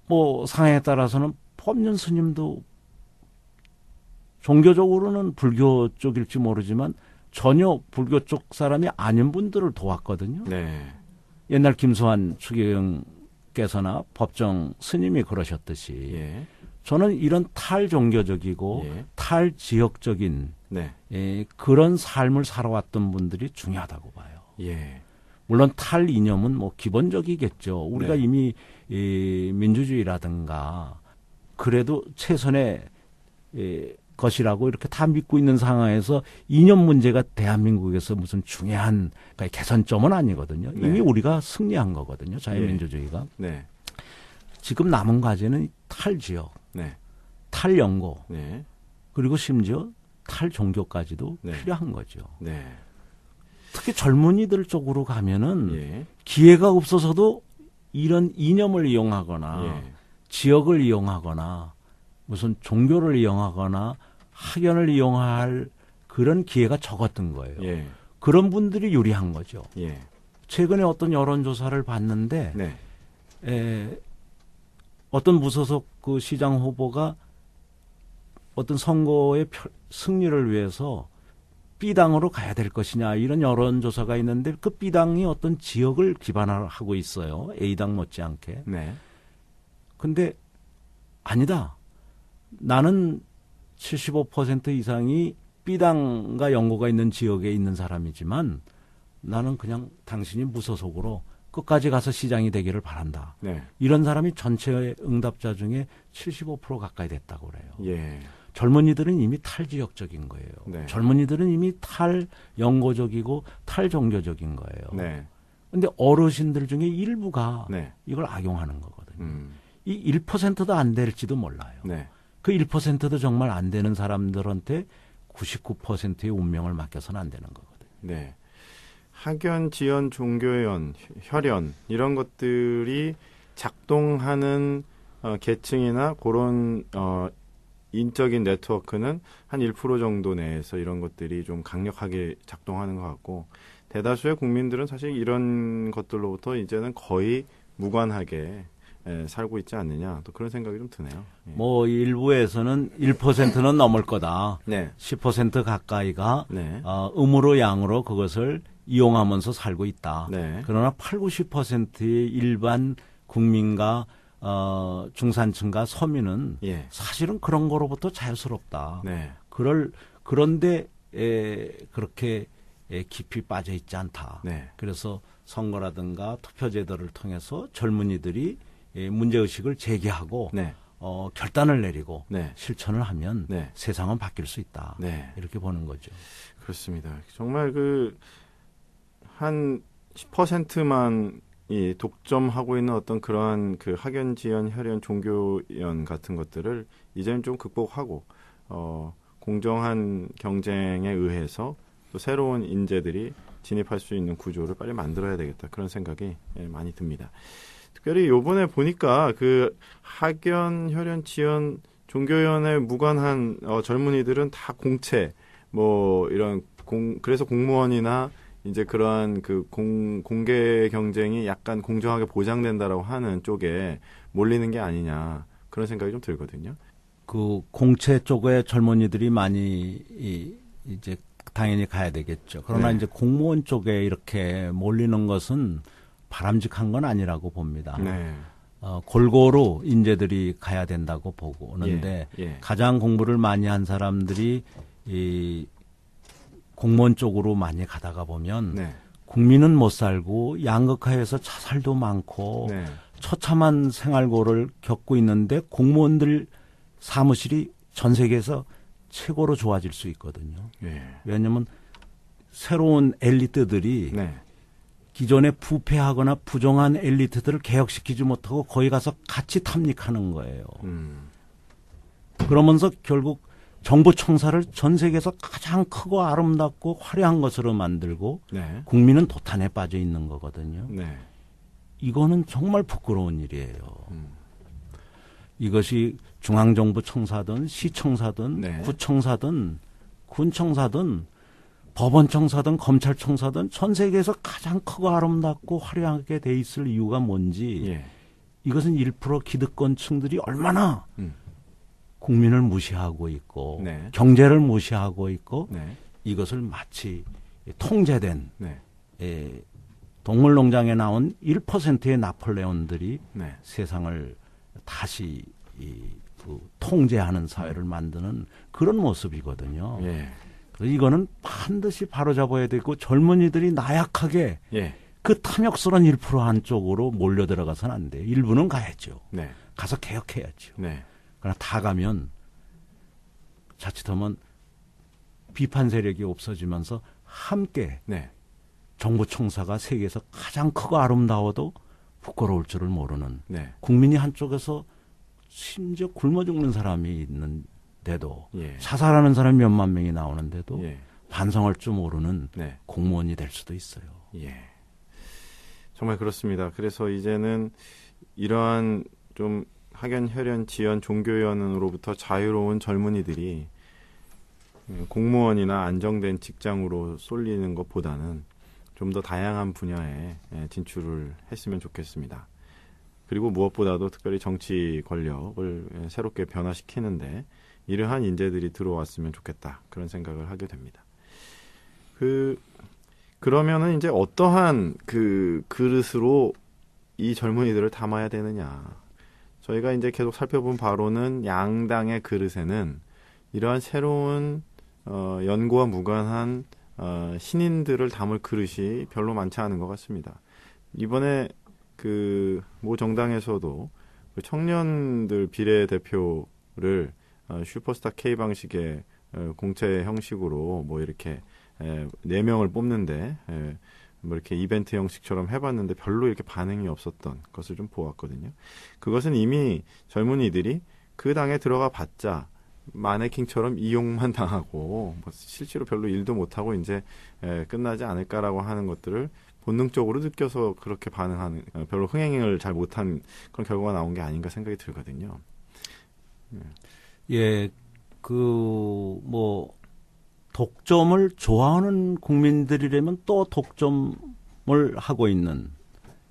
뭐 상황에 따라서는 법륜 스님도 종교적으로는 불교 쪽일지 모르지만 전혀 불교 쪽 사람이 아닌 분들을 도왔거든요. 네. 옛날 김수환 추기경께서나 법정 스님이 그러셨듯이 예. 저는 이런 탈종교적이고 예. 탈지역적인 네. 그런 삶을 살아왔던 분들이 중요하다고 봐요. 예. 물론 탈이념은 뭐 기본적이겠죠. 우리가 네. 이미 민주주의라든가 그래도 최선의 것이라고 이렇게 다 믿고 있는 상황에서 이념 문제가 대한민국에서 무슨 중요한 그러니까 개선점은 아니거든요. 네. 이미 우리가 승리한 거거든요. 자유민주주의가. 네. 지금 남은 과제는 탈지역, 네. 탈연고, 네. 그리고 심지어 탈종교까지도 네. 필요한 거죠. 네. 특히 젊은이들 쪽으로 가면은 예. 기회가 없어서도 이런 이념을 이용하거나 예. 지역을 이용하거나 무슨 종교를 이용하거나 학연을 이용할 그런 기회가 적었던 거예요. 예. 그런 분들이 유리한 거죠. 예. 최근에 어떤 여론조사를 봤는데 네. 어떤 무소속 그 시장 후보가 어떤 선거의 승리를 위해서 B당으로 가야 될 것이냐 이런 여론조사가 있는데 그 B당이 어떤 지역을 기반하고 있어요. A당 못지않게. 네. 근데 아니다. 나는 75% 이상이 B당과 연고가 있는 지역에 있는 사람이지만 나는 그냥 당신이 무소속으로 끝까지 가서 시장이 되기를 바란다. 네. 이런 사람이 전체 응답자 중에 75% 가까이 됐다고 그래요. 예. 젊은이들은 이미 탈지역적인 거예요. 네. 젊은이들은 이미 탈연고적이고 탈종교적인 거예요. 네. 근데 어르신들 중에 일부가 네. 이걸 악용하는 거거든요. 이 1%도 안 될지도 몰라요. 네. 그 1%도 정말 안 되는 사람들한테 99%의 운명을 맡겨서는 안 되는 거거든요. 네. 학연, 지연, 종교연, 혈연 이런 것들이 작동하는 계층이나 그런 인적인 네트워크는 한 1% 정도 내에서 이런 것들이 좀 강력하게 작동하는 것 같고 대다수의 국민들은 사실 이런 것들로부터 이제는 거의 무관하게 살고 있지 않느냐 또 그런 생각이 좀 드네요. 예. 뭐 일부에서는 1%는 넘을 거다. 네. 10% 가까이가 네. 음으로 양으로 그것을 이용하면서 살고 있다. 네. 그러나 80~90%의 일반 국민과 중산층과 서민은 예. 사실은 그런 거로부터 자유스럽다. 네. 그런데 그렇게 깊이 빠져 있지 않다. 네. 그래서 선거라든가 투표제도를 통해서 젊은이들이 문제의식을 제기하고 네. 결단을 내리고 네. 실천을 하면 네. 세상은 바뀔 수 있다. 네. 이렇게 보는 거죠. 그렇습니다. 정말 한 10%만 이 독점하고 있는 어떤 그러한 그 학연, 지연, 혈연, 종교연 같은 것들을 이제는 좀 극복하고 공정한 경쟁에 의해서 또 새로운 인재들이 진입할 수 있는 구조를 빨리 만들어야 되겠다 그런 생각이 많이 듭니다. 특별히 요번에 보니까 그 학연, 혈연, 지연, 종교연에 무관한 젊은이들은 다 공채 뭐 이런 그래서 공무원이나 이제 그러한 그 공개 경쟁이 약간 공정하게 보장된다라고 하는 쪽에 몰리는 게 아니냐 그런 생각이 좀 들거든요. 그 공채 쪽에 젊은이들이 많이 이제 당연히 가야 되겠죠. 그러나 네. 이제 공무원 쪽에 이렇게 몰리는 것은 바람직한 건 아니라고 봅니다. 네. 골고루 인재들이 가야 된다고 보는데 예. 가장 공부를 많이 한 사람들이 이 공무원 쪽으로 많이 가다가 보면 네. 국민은 못 살고 양극화해서 자살도 많고 네. 처참한 생활고를 겪고 있는데 공무원들 사무실이 전 세계에서 최고로 좋아질 수 있거든요. 예. 왜냐하면 새로운 엘리트들이 네. 기존에 부패하거나 부정한 엘리트들을 개혁시키지 못하고 거기 가서 같이 탐닉하는 거예요. 그러면서 결국 정부 청사를 전 세계에서 가장 크고 아름답고 화려한 것으로 만들고 네. 국민은 도탄에 빠져 있는 거거든요. 네. 이거는 정말 부끄러운 일이에요. 이것이 중앙정부 청사든 시청사든 네. 구청사든 군청사든 법원청사든 검찰청사든 전 세계에서 가장 크고 아름답고 화려하게 돼 있을 이유가 뭔지 예. 이것은 1% 기득권층들이 얼마나 국민을 무시하고 있고 네. 경제를 무시하고 있고 네. 이것을 마치 통제된 네. 동물농장에 나온 1%의 나폴레온들이 네. 세상을 다시 통제하는 사회를 만드는 그런 모습이거든요. 예. 그래서 이거는 반드시 바로잡아야 되고 젊은이들이 나약하게 예. 그 탐욕스러운 1% 한쪽으로 몰려 들어가서는 안 돼요. 일부는 가야죠. 네. 가서 개혁해야죠. 네. 그러나 다 가면 자칫하면 비판 세력이 없어지면서 함께 네. 정부 청사가 세계에서 가장 크고 아름다워도 부끄러울 줄을 모르는 네. 국민이 한쪽에서 심지어 굶어 죽는 사람이 있는데도 예. 자살하는 사람이 몇만 명이 나오는데도 예. 반성할 줄 모르는 네. 공무원이 될 수도 있어요. 예. 정말 그렇습니다. 그래서 이제는 이러한 좀 학연, 혈연, 지연, 종교연으로부터 자유로운 젊은이들이 공무원이나 안정된 직장으로 쏠리는 것보다는 좀 더 다양한 분야에 진출을 했으면 좋겠습니다. 그리고 무엇보다도 특별히 정치 권력을 새롭게 변화시키는데 이러한 인재들이 들어왔으면 좋겠다. 그런 생각을 하게 됩니다. 그러면은 이제 어떠한 그 그릇으로 이 젊은이들을 담아야 되느냐. 저희가 이제 계속 살펴본 바로는 양당의 그릇에는 이러한 새로운 연구와 무관한 신인들을 담을 그릇이 별로 많지 않은 것 같습니다. 이번에 그 모 정당에서도 그 청년들 비례대표를 슈퍼스타 K 방식의 공채 형식으로 뭐 이렇게 4명을 뽑는데 뭐 이렇게 이벤트 형식처럼 해봤는데 별로 이렇게 반응이 없었던 것을 좀 보았거든요. 그것은 이미 젊은이들이 그 당에 들어가 봤자 마네킹처럼 이용만 당하고 뭐 실제로 별로 일도 못하고 이제 끝나지 않을까라고 하는 것들을 본능적으로 느껴서 그렇게 반응하는, 별로 흥행을 잘 못한 그런 결과가 나온 게 아닌가 생각이 들거든요. 예, 독점을 좋아하는 국민들이라면 또 독점을 하고 있는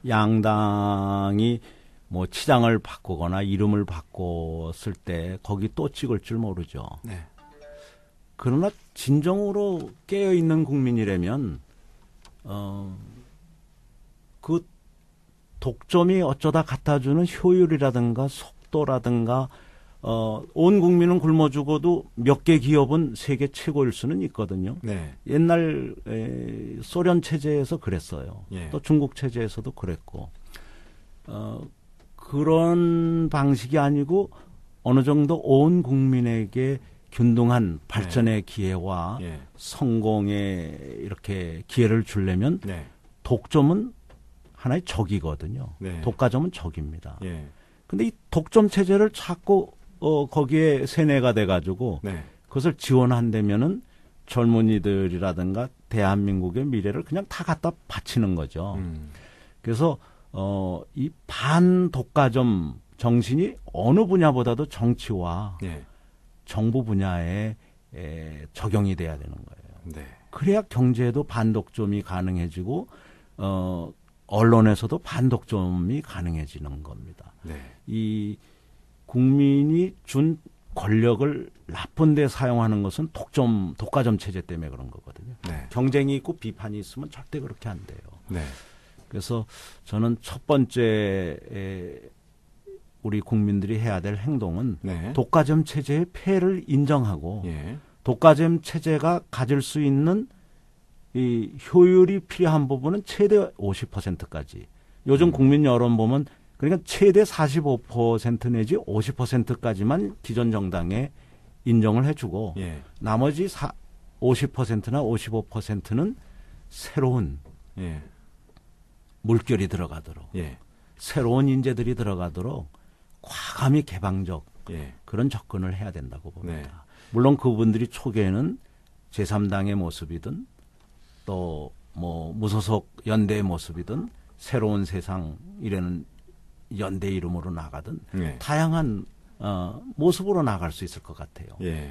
양당이 뭐 치장을 바꾸거나 이름을 바꿨을 때 거기 또 찍을 줄 모르죠. 네. 그러나 진정으로 깨어있는 국민이라면 그 독점이 어쩌다 갖다주는 효율이라든가 속도라든가 온 국민은 굶어 죽어도 몇 개 기업은 세계 최고일 수는 있거든요. 네. 옛날 소련 체제에서 그랬어요. 예. 또 중국 체제에서도 그랬고 그런 방식이 아니고 어느 정도 온 국민에게 균등한 발전의 기회와 성공에 이렇게 기회를 주려면 독점은 하나의 적이거든요. 독과점은 적입니다. 근데 이 독점 체제를 자꾸 거기에 세뇌가 돼가지고 그것을 지원한다면은 젊은이들이라든가 대한민국의 미래를 그냥 다 갖다 바치는 거죠. 그래서 이 반독과점 정신이 어느 분야보다도 정치와 정부 분야에 적용이 돼야 되는 거예요. 그래야 경제도 반독점이 가능해지고 언론에서도 반독점이 가능해지는 겁니다. 이 국민이 준 권력을 나쁜 데 사용하는 것은 독과점 체제 때문에 그런 거거든요. 경쟁이 있고 비판이 있으면 절대 그렇게 안 돼요. 그래서 저는 첫 번째 우리 국민들이 해야 될 행동은 독과점 체제의 폐해를 인정하고 독과점 체제가 가질 수 있는 이 효율이 필요한 부분은 최대 50%까지. 요즘 국민 여론 보면 그러니까 최대 45% 내지 50%까지만 기존 정당에 인정을 해주고 나머지 50%나 55%는 새로운 물결이 들어가도록 새로운 인재들이 들어가도록 과감히 개방적 그런 접근을 해야 된다고 봅니다. 물론 그분들이 초기에는 제3당의 모습이든 또 뭐 무소속 연대의 모습이든 새로운 세상 이라는 연대 이름으로 나가든 다양한 모습으로 나갈 수 있을 것 같아요.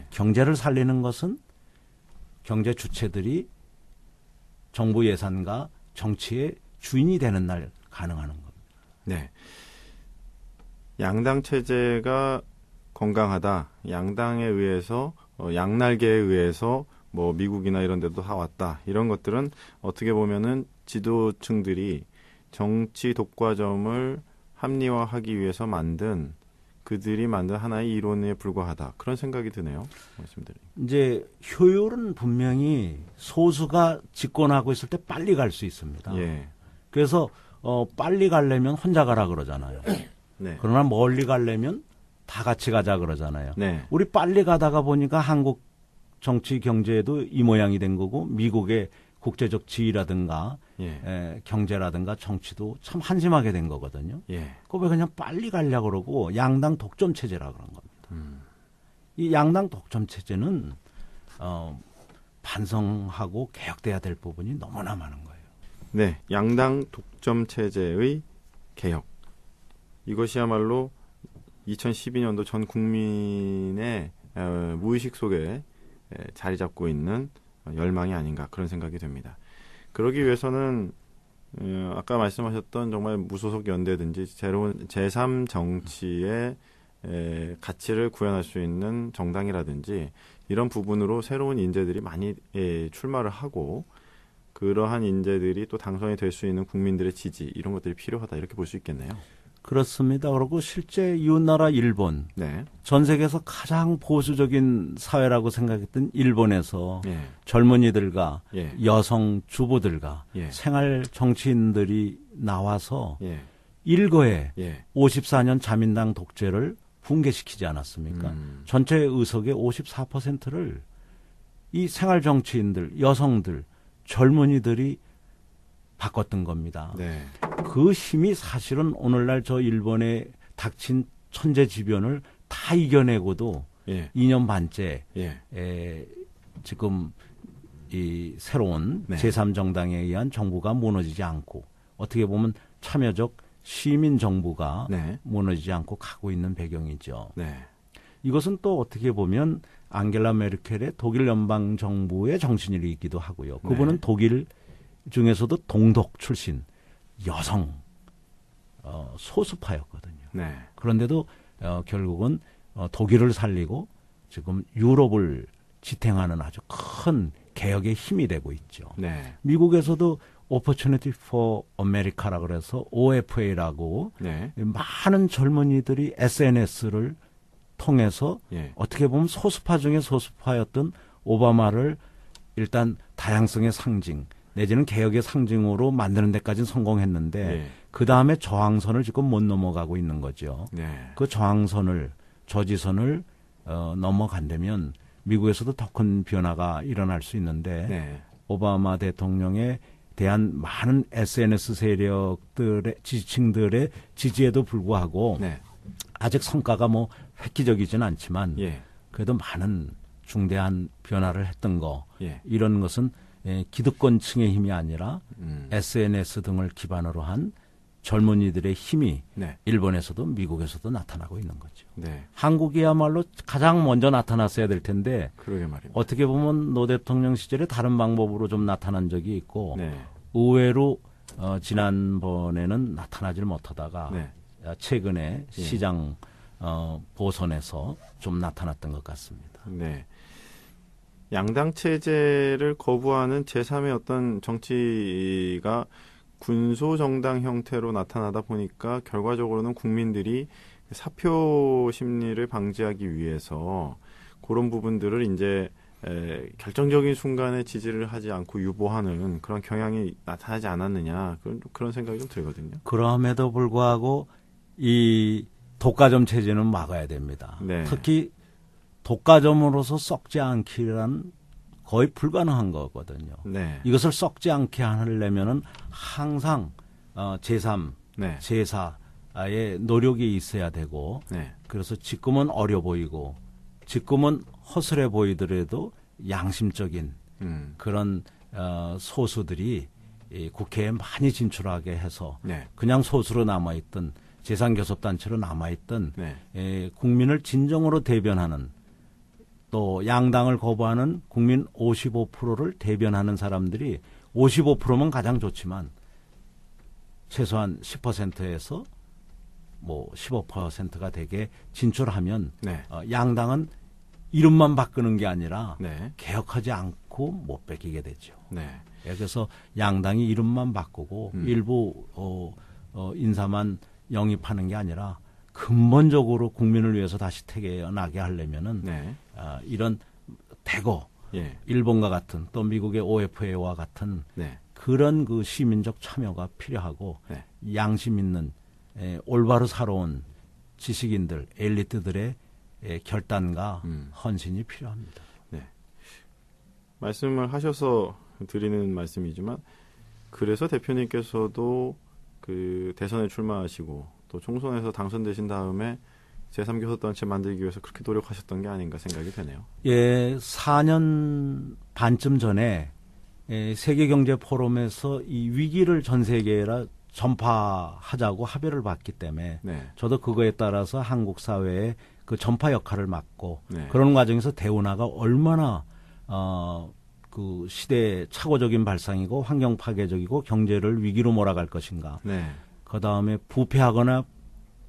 경제를 살리는 것은 경제 주체들이 정부 예산과 정치의 주인이 되는 날 가능하는 겁니다. 양당 체제가 건강하다. 양당에 의해서 양날개에 의해서 뭐 미국이나 이런 데도 다 왔다. 이런 것들은 어떻게 보면은 지도층들이 정치 독과점을 합리화하기 위해서 그들이 만든 하나의 이론에 불과하다. 그런 생각이 드네요. 말씀드리. 이제 효율은 분명히 소수가 집권하고 있을 때 빨리 갈 수 있습니다. 그래서 빨리 가려면 혼자 가라 그러잖아요. 그러나 멀리 가려면 다 같이 가자 그러잖아요. 우리 빨리 가다가 보니까 한국 정치 경제에도 이 모양이 된 거고 미국의 국제적 지위라든가 경제라든가 정치도 참 한심하게 된 거거든요. 그거 왜 그냥 빨리 가려고 그러고 양당 독점 체제라 그런 겁니다. 이 양당 독점 체제는 반성하고 개혁돼야 될 부분이 너무나 많은 거예요. 양당 독점 체제의 개혁. 이것이야말로 2012년도 전 국민의 무의식 속에 자리 잡고 있는 열망이 아닌가 그런 생각이 듭니다. 그러기 위해서는 아까 말씀하셨던 정말 무소속 연대든지 새로운 제3 정치의 가치를 구현할 수 있는 정당이라든지 이런 부분으로 새로운 인재들이 많이 출마를 하고 그러한 인재들이 또 당선이 될 수 있는 국민들의 지지 이런 것들이 필요하다 이렇게 볼 수 있겠네요. 그렇습니다. 그리고 실제 이웃나라 일본, 네. 전 세계에서 가장 보수적인 사회라고 생각했던 일본에서 젊은이들과 여성 주부들과 생활 정치인들이 나와서 일거에 54년 자민당 독재를 붕괴시키지 않았습니까? 전체 의석의 54%를 이 생활 정치인들, 여성들, 젊은이들이 바꿨던 겁니다. 네. 그 힘이 사실은 오늘날 저 일본에 닥친 천재지변을 다 이겨내고도 2년 반째 지금 이 새로운 제3정당에 의한 정부가 무너지지 않고 어떻게 보면 참여적 시민 정부가 무너지지 않고 가고 있는 배경이죠. 이것은 또 어떻게 보면 앙겔라 메르켈의 독일 연방 정부의 정신이기도 하고요. 그분은 독일 중에서도 동독 출신 여성 소수파였거든요. 그런데도 결국은 독일을 살리고 지금 유럽을 지탱하는 아주 큰 개혁의 힘이 되고 있죠. 미국에서도 Opportunity for America라고 그래서 OFA라고 많은 젊은이들이 SNS를 통해서 어떻게 보면 소수파 중에 소수파였던 오바마를 일단 다양성의 상징 내지는 개혁의 상징으로 만드는 데까지는 성공했는데 그 다음에 저항선을 지금 못 넘어가고 있는 거죠. 그 저지선을 넘어간다면 미국에서도 더 큰 변화가 일어날 수 있는데 오바마 대통령에 대한 많은 SNS 세력들의 지지층들의 지지에도 불구하고 아직 성과가 뭐 획기적이지는 않지만 그래도 많은 중대한 변화를 했던 거 이런 것은 기득권층의 힘이 아니라 SNS 등을 기반으로 한 젊은이들의 힘이 일본에서도 미국에서도 나타나고 있는 거죠. 한국이야말로 가장 먼저 나타났어야 될 텐데 그러게 말입니다. 어떻게 보면 노 대통령 시절에 다른 방법으로 좀 나타난 적이 있고 의외로 지난번에는 나타나질 못하다가 최근에 시장 보선에서 좀 나타났던 것 같습니다. 양당 체제를 거부하는 제3의 어떤 정치가 군소 정당 형태로 나타나다 보니까 결과적으로는 국민들이 사표 심리를 방지하기 위해서 그런 부분들을 이제 결정적인 순간에 지지를 하지 않고 유보하는 그런 경향이 나타나지 않았느냐 그런 생각이 좀 들거든요. 그럼에도 불구하고 이 독과점 체제는 막아야 됩니다. 특히 독과점으로서 썩지 않기란 거의 불가능한 거거든요. 이것을 썩지 않게 하려면은 항상 제3, 제4의 노력이 있어야 되고 그래서 지금은 어려 보이고 지금은 허술해 보이더라도 양심적인 그런 소수들이 이 국회에 많이 진출하게 해서 그냥 소수로 남아있던 제3교섭단체로 남아있던 국민을 진정으로 대변하는 또 양당을 거부하는 국민 55%를 대변하는 사람들이 55%면 가장 좋지만 최소한 10%에서 뭐 15%가 되게 진출하면 양당은 이름만 바꾸는 게 아니라 개혁하지 않고 못 뺏기게 되죠. 그래서 양당이 이름만 바꾸고 일부 인사만 영입하는 게 아니라 근본적으로 국민을 위해서 다시 태어나게 하려면은 이런 대거 일본과 같은 또 미국의 OFA와 같은 그런 그 시민적 참여가 필요하고 양심 있는 올바로 살아온 지식인들, 엘리트들의 결단과 헌신이 필요합니다. 말씀을 하셔서 드리는 말씀이지만 그래서 대표님께서도 그 대선에 출마하시고 또 총선에서 당선되신 다음에 제3교섭단체 만들기 위해서 그렇게 노력하셨던 게 아닌가 생각이 되네요. 4년 반쯤 전에 세계경제포럼에서 이 위기를 전 세계에 전파하자고 합의를 봤기 때문에 저도 그거에 따라서 한국 사회의 그 전파 역할을 맡고 그런 과정에서 대운하가 얼마나 그 시대의 착오적인 발상이고 환경 파괴적이고 경제를 위기로 몰아갈 것인가. 그 다음에 부패하거나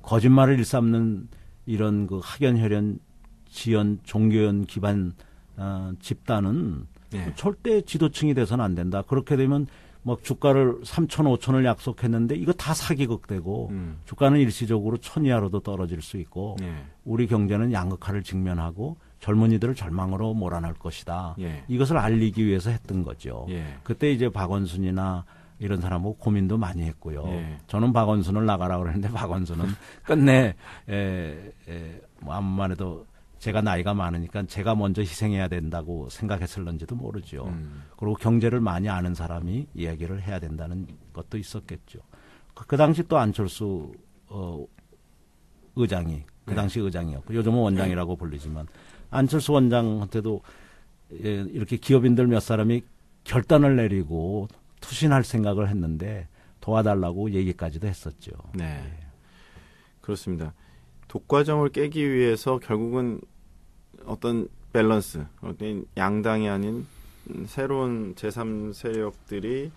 거짓말을 일삼는 이런 그 학연혈연 지연 종교연 기반 집단은 네. 절대 지도층이 돼서는 안 된다. 그렇게 되면 뭐 주가를 3천, 5천을 약속했는데 이거 다 사기극되고 주가는 일시적으로 1,000 이하로도 떨어질 수 있고 네. 우리 경제는 양극화를 직면하고 젊은이들을 절망으로 몰아낼 것이다. 예. 이것을 알리기 위해서 했던 거죠. 예. 그때 이제 박원순이나 이런 사람하고 고민도 많이 했고요. 예. 저는 박원순을 나가라고 그랬는데 박원순은 끝내 뭐 아무만 해도 제가 나이가 많으니까 제가 먼저 희생해야 된다고 생각했을런지도 모르죠. 그리고 경제를 많이 아는 사람이 이야기를 해야 된다는 것도 있었겠죠. 그 당시 또 안철수 의장이 그 당시 의장이었고 요즘은 원장이라고 불리지만 안철수 원장한테도 이렇게 기업인들 몇 사람이 결단을 내리고 투신할 생각을 했는데 도와달라고 얘기까지도 했었죠. 네, 그렇습니다. 독과점을 깨기 위해서 결국은 어떤 밸런스, 어떤 양당이 아닌 새로운 제3세력들이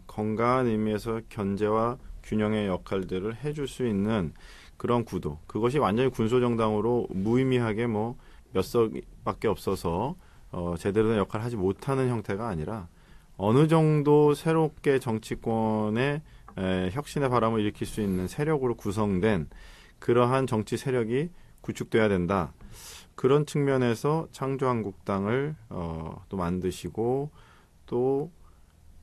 건강한 의미에서 견제와 균형의 역할들을 해줄 수 있는 그런 구도. 그것이 완전히 군소정당으로 무의미하게 뭐 몇 석밖에 없어서 제대로 된 역할을 하지 못하는 형태가 아니라 어느 정도 새롭게 정치권의 혁신의 바람을 일으킬 수 있는 세력으로 구성된 그러한 정치 세력이 구축돼야 된다. 그런 측면에서 창조한국당을 또 만드시고 또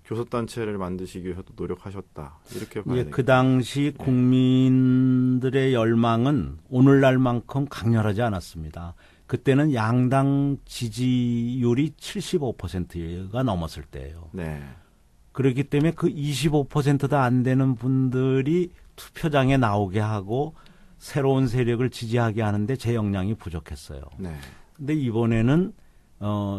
교섭단체를 만드시기 위해서도 노력하셨다. 이렇게 봐야 되겠습니다. 그 당시 국민들의 열망은 오늘날만큼 강렬하지 않았습니다. 그때는 양당 지지율이 75%가 넘었을 때예요. 네. 그렇기 때문에 그 25%도 안 되는 분들이 투표장에 나오게 하고 새로운 세력을 지지하게 하는데 제 역량이 부족했어요. 네. 근데 이번에는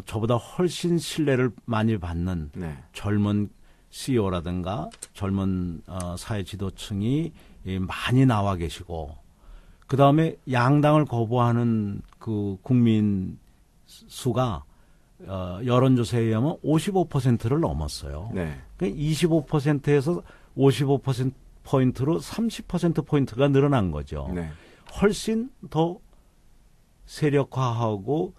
저보다 훨씬 신뢰를 많이 받는 네. 젊은 CEO라든가 젊은 사회 지도층이 많이 나와 계시고 그 다음에 양당을 거부하는 그 국민 수가 여론조사에 의하면 55%를 넘었어요. 네. 그러니까 25%에서 55%포인트로 30%포인트가 늘어난 거죠. 네. 훨씬 더 세력화하고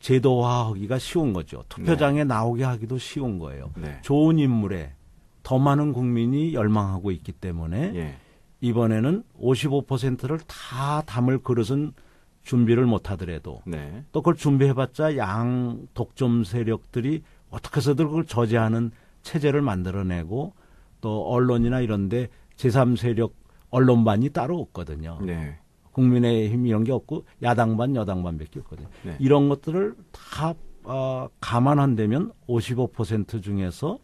제도화하기가 쉬운 거죠. 투표장에 나오게 하기도 쉬운 거예요. 네. 좋은 인물에 더 많은 국민이 열망하고 있기 때문에 예. 이번에는 55%를 다 담을 그릇은 준비를 못하더라도 네. 또 그걸 준비해봤자 양 독점 세력들이 어떻게 해서든 그걸 저지하는 체제를 만들어내고 또 언론이나 이런데 제3세력 언론반이 따로 없거든요. 네. 국민의힘 이런 게 없고 야당반 여당반밖에 없거든요. 네. 이런 것들을 다 감안한다면 55% 중에서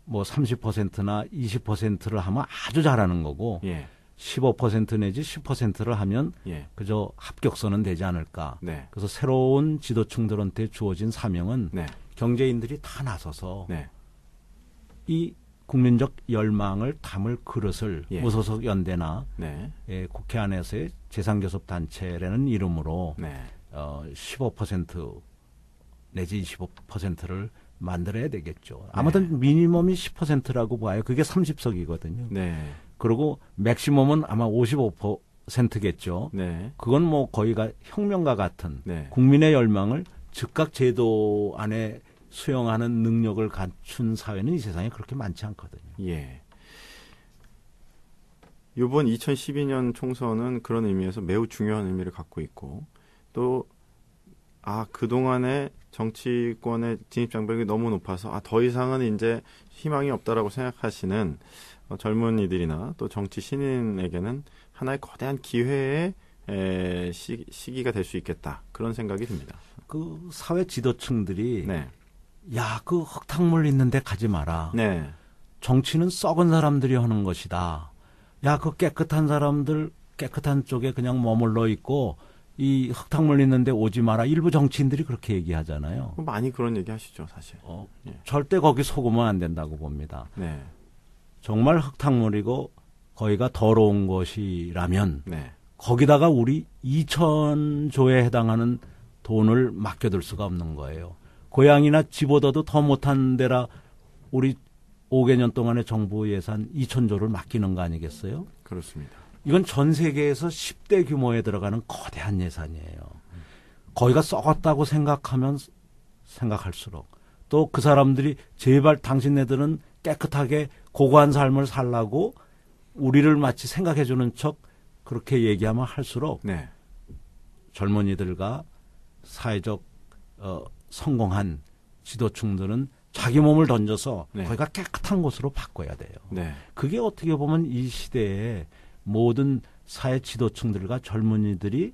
뭐 30%나 20%를 하면 아주 잘하는 거고 예. 15% 내지 10%를 하면 예. 그저 합격선은 되지 않을까. 네. 그래서 새로운 지도층들한테 주어진 사명은 네. 경제인들이 다 나서서 네. 이 국민적 열망을 담을 그릇을 예. 무소속 연대나 네. 국회 안에서의 재상교섭단체라는 이름으로 네. 15% 내지 25%를 만들어야 되겠죠. 아무튼 미니멈이 10%라고 봐요. 그게 30석이거든요. 네. 그리고 맥시멈은 아마 55%겠죠. 네. 그건 뭐 거의가 혁명과 같은 네. 국민의 열망을 즉각 제도 안에 수용하는 능력을 갖춘 사회는 이 세상에 그렇게 많지 않거든요. 예. 이번 2012년 총선은 그런 의미에서 매우 중요한 의미를 갖고 있고 또 그동안의 정치권의 진입장벽이 너무 높아서 더 이상은 이제 희망이 없다라고 생각하시는 젊은이들이나 또 정치 신인에게는 하나의 거대한 기회의 시기가 될 수 있겠다. 그런 생각이 듭니다. 그 사회 지도층들이 네. 야, 그 흙탕물 있는데 가지 마라. 네. 정치는 썩은 사람들이 하는 것이다. 야, 그 깨끗한 사람들 깨끗한 쪽에 그냥 머물러 있고 이 흙탕물 있는데 오지 마라. 일부 정치인들이 그렇게 얘기하잖아요. 많이 그런 얘기 하시죠, 사실. 예. 절대 거기 속으면 안 된다고 봅니다. 네. 정말 흙탕물이고 거기가 더러운 것이라면 네. 거기다가 우리 2,000조에 해당하는 돈을 맡겨둘 수가 없는 거예요. 고향이나 집보다도 더 못한 데라 우리 5개년 동안의 정부 예산 2,000조를 맡기는 거 아니겠어요? 그렇습니다. 이건 전 세계에서 10대 규모에 들어가는 거대한 예산이에요. 거기가 썩었다고 생각하면 생각할수록 또 그 사람들이 제발 당신네들은 깨끗하게 고고한 삶을 살라고 우리를 마치 생각해주는 척 그렇게 얘기하면 할수록 네. 젊은이들과 사회적 성공한 지도층들은 자기 몸을 던져서 네. 거기가 깨끗한 곳으로 바꿔야 돼요. 네. 그게 어떻게 보면 이 시대에 모든 사회 지도층들과 젊은이들이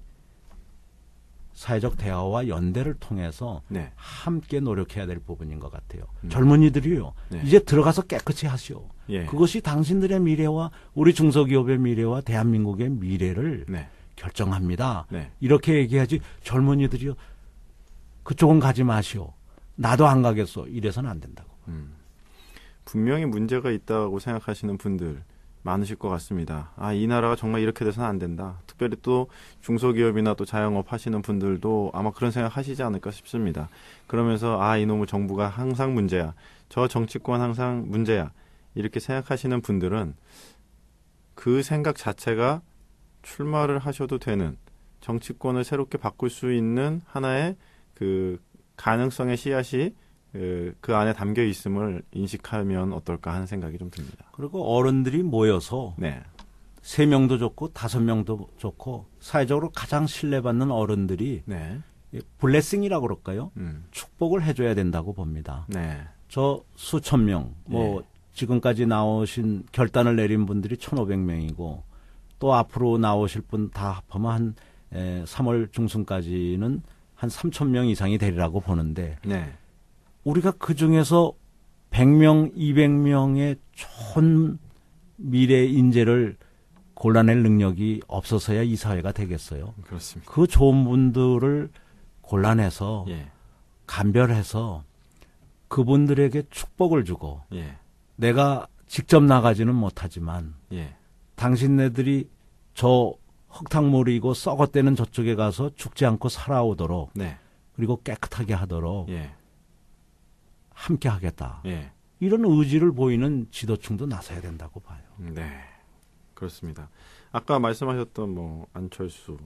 사회적 대화와 연대를 통해서 네. 함께 노력해야 될 부분인 것 같아요. 젊은이들이요. 네. 이제 들어가서 깨끗이 하시오. 예. 그것이 당신들의 미래와 우리 중소기업의 미래와 대한민국의 미래를 네. 결정합니다. 네. 이렇게 얘기하지 젊은이들이요. 그쪽은 가지 마시오. 나도 안 가겠어. 이래서는 안 된다고. 분명히 문제가 있다고 생각하시는 분들 많으실 것 같습니다. 아, 이 나라가 정말 이렇게 돼서는 안 된다. 특별히 또 중소기업이나 또 자영업 하시는 분들도 아마 그런 생각 하시지 않을까 싶습니다. 그러면서 아, 이놈의 정부가 항상 문제야. 저 정치권 항상 문제야. 이렇게 생각하시는 분들은 그 생각 자체가 출마를 하셔도 되는 정치권을 새롭게 바꿀 수 있는 하나의 그 가능성의 씨앗이 그 안에 담겨 있음을 인식하면 어떨까 하는 생각이 좀 듭니다. 그리고 어른들이 모여서 네. 3명도 좋고 5명도 좋고 사회적으로 가장 신뢰받는 어른들이 네. 블레싱이라고 그럴까요? 축복을 해줘야 된다고 봅니다. 네. 저 수천 명, 뭐 지금까지 나오신 결단을 내린 분들이 1,500명이고 또 앞으로 나오실 분 다 합하면 한 3월 중순까지는 한 3,000명 이상이 되리라고 보는데 네. 우리가 그중에서 100명, 200명의 좋은 미래 인재를 골라낼 능력이 없어서야 이 사회가 되겠어요. 그렇습니다. 그 좋은 분들을 골라내서 예. 감별해서 그분들에게 축복을 주고 예. 내가 직접 나가지는 못하지만 예. 당신네들이 저 흙탕물이고 썩어대는 저쪽에 가서 죽지 않고 살아오도록 네. 그리고 깨끗하게 하도록 예. 함께 하겠다. 예. 이런 의지를 보이는 지도층도 나서야 된다고 봐요. 네. 그렇습니다. 아까 말씀하셨던 뭐 안철수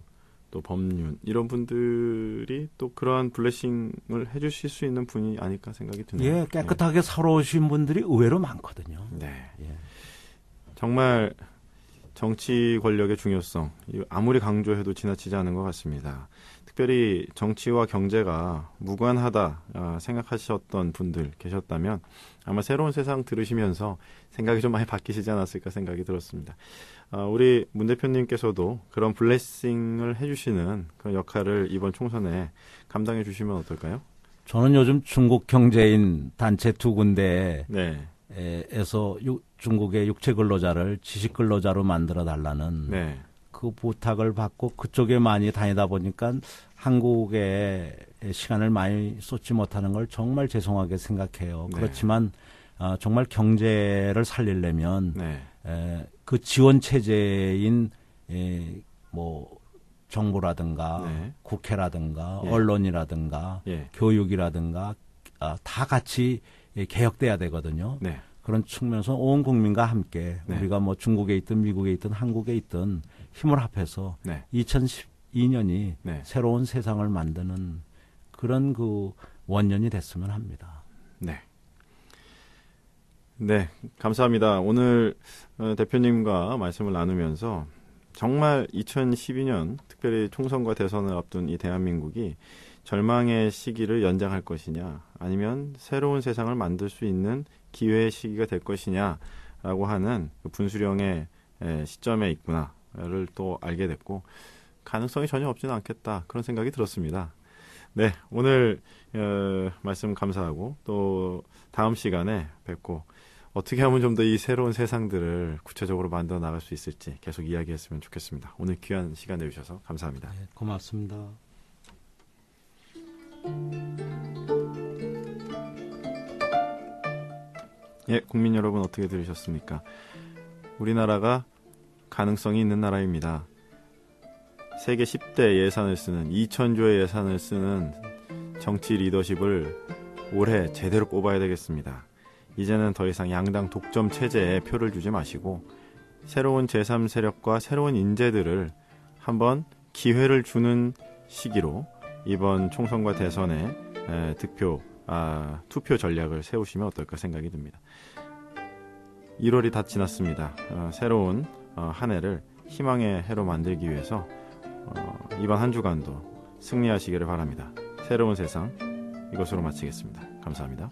또 법륜 이런 분들이 또 그러한 블레싱을 해주실 수 있는 분이 아닐까 생각이 드네요. 예, 깨끗하게 살아오신 분들이 의외로 많거든요. 네. 예. 정말 정치 권력의 중요성 아무리 강조해도 지나치지 않은 것 같습니다. 특별히 정치와 경제가 무관하다 생각하셨던 분들 계셨다면 아마 새로운 세상 들으시면서 생각이 좀 많이 바뀌시지 않았을까 생각이 들었습니다. 우리 문 대표님께서도 그런 블레싱을 해주시는 그런 역할을 이번 총선에 감당해 주시면 어떨까요? 저는 요즘 중국 경제인 단체 2군데에 네. 에서 중국의 육체 근로자를 지식 근로자로 만들어 달라는 네. 그 부탁을 받고 그쪽에 많이 다니다 보니까 한국에 시간을 많이 쏟지 못하는 걸 정말 죄송하게 생각해요. 네. 그렇지만 정말 경제를 살리려면 네. 그 지원 체제인 뭐 정부라든가 네. 국회라든가 예. 언론이라든가 예. 교육이라든가 다 같이 개혁돼야 되거든요. 네. 그런 측면에서 온 국민과 함께 네. 우리가 뭐 중국에 있든 미국에 있든 한국에 있든 힘을 합해서 네. 2012년이 네. 새로운 세상을 만드는 그런 그 원년이 됐으면 합니다. 네. 네, 감사합니다. 오늘 대표님과 말씀을 나누면서 정말 2012년 특별히 총선과 대선을 앞둔 이 대한민국이 절망의 시기를 연장할 것이냐 아니면 새로운 세상을 만들 수 있는 기회의 시기가 될 것이냐라고 하는 그 분수령의 시점에 있구나를 또 알게 됐고 가능성이 전혀 없지는 않겠다 그런 생각이 들었습니다. 네, 오늘 말씀 감사하고 또 다음 시간에 뵙고 어떻게 하면 좀 더 이 새로운 세상들을 구체적으로 만들어 나갈 수 있을지 계속 이야기했으면 좋겠습니다. 오늘 귀한 시간 내주셔서 감사합니다. 네, 고맙습니다. 예, 국민 여러분 어떻게 들으셨습니까? 우리나라가 가능성이 있는 나라입니다. 세계 10대 예산을 쓰는 2,000조의 예산을 쓰는 정치 리더십을 올해 제대로 뽑아야 되겠습니다. 이제는 더 이상 양당 독점 체제에 표를 주지 마시고 새로운 제3세력과 새로운 인재들을 한번 기회를 주는 시기로 이번 총선과 대선에 투표 전략을 세우시면 어떨까 생각이 듭니다. 1월이 다 지났습니다. 새로운 한 해를 희망의 해로 만들기 위해서 이번 한 주간도 승리하시기를 바랍니다. 새로운 세상, 이것으로 마치겠습니다. 감사합니다.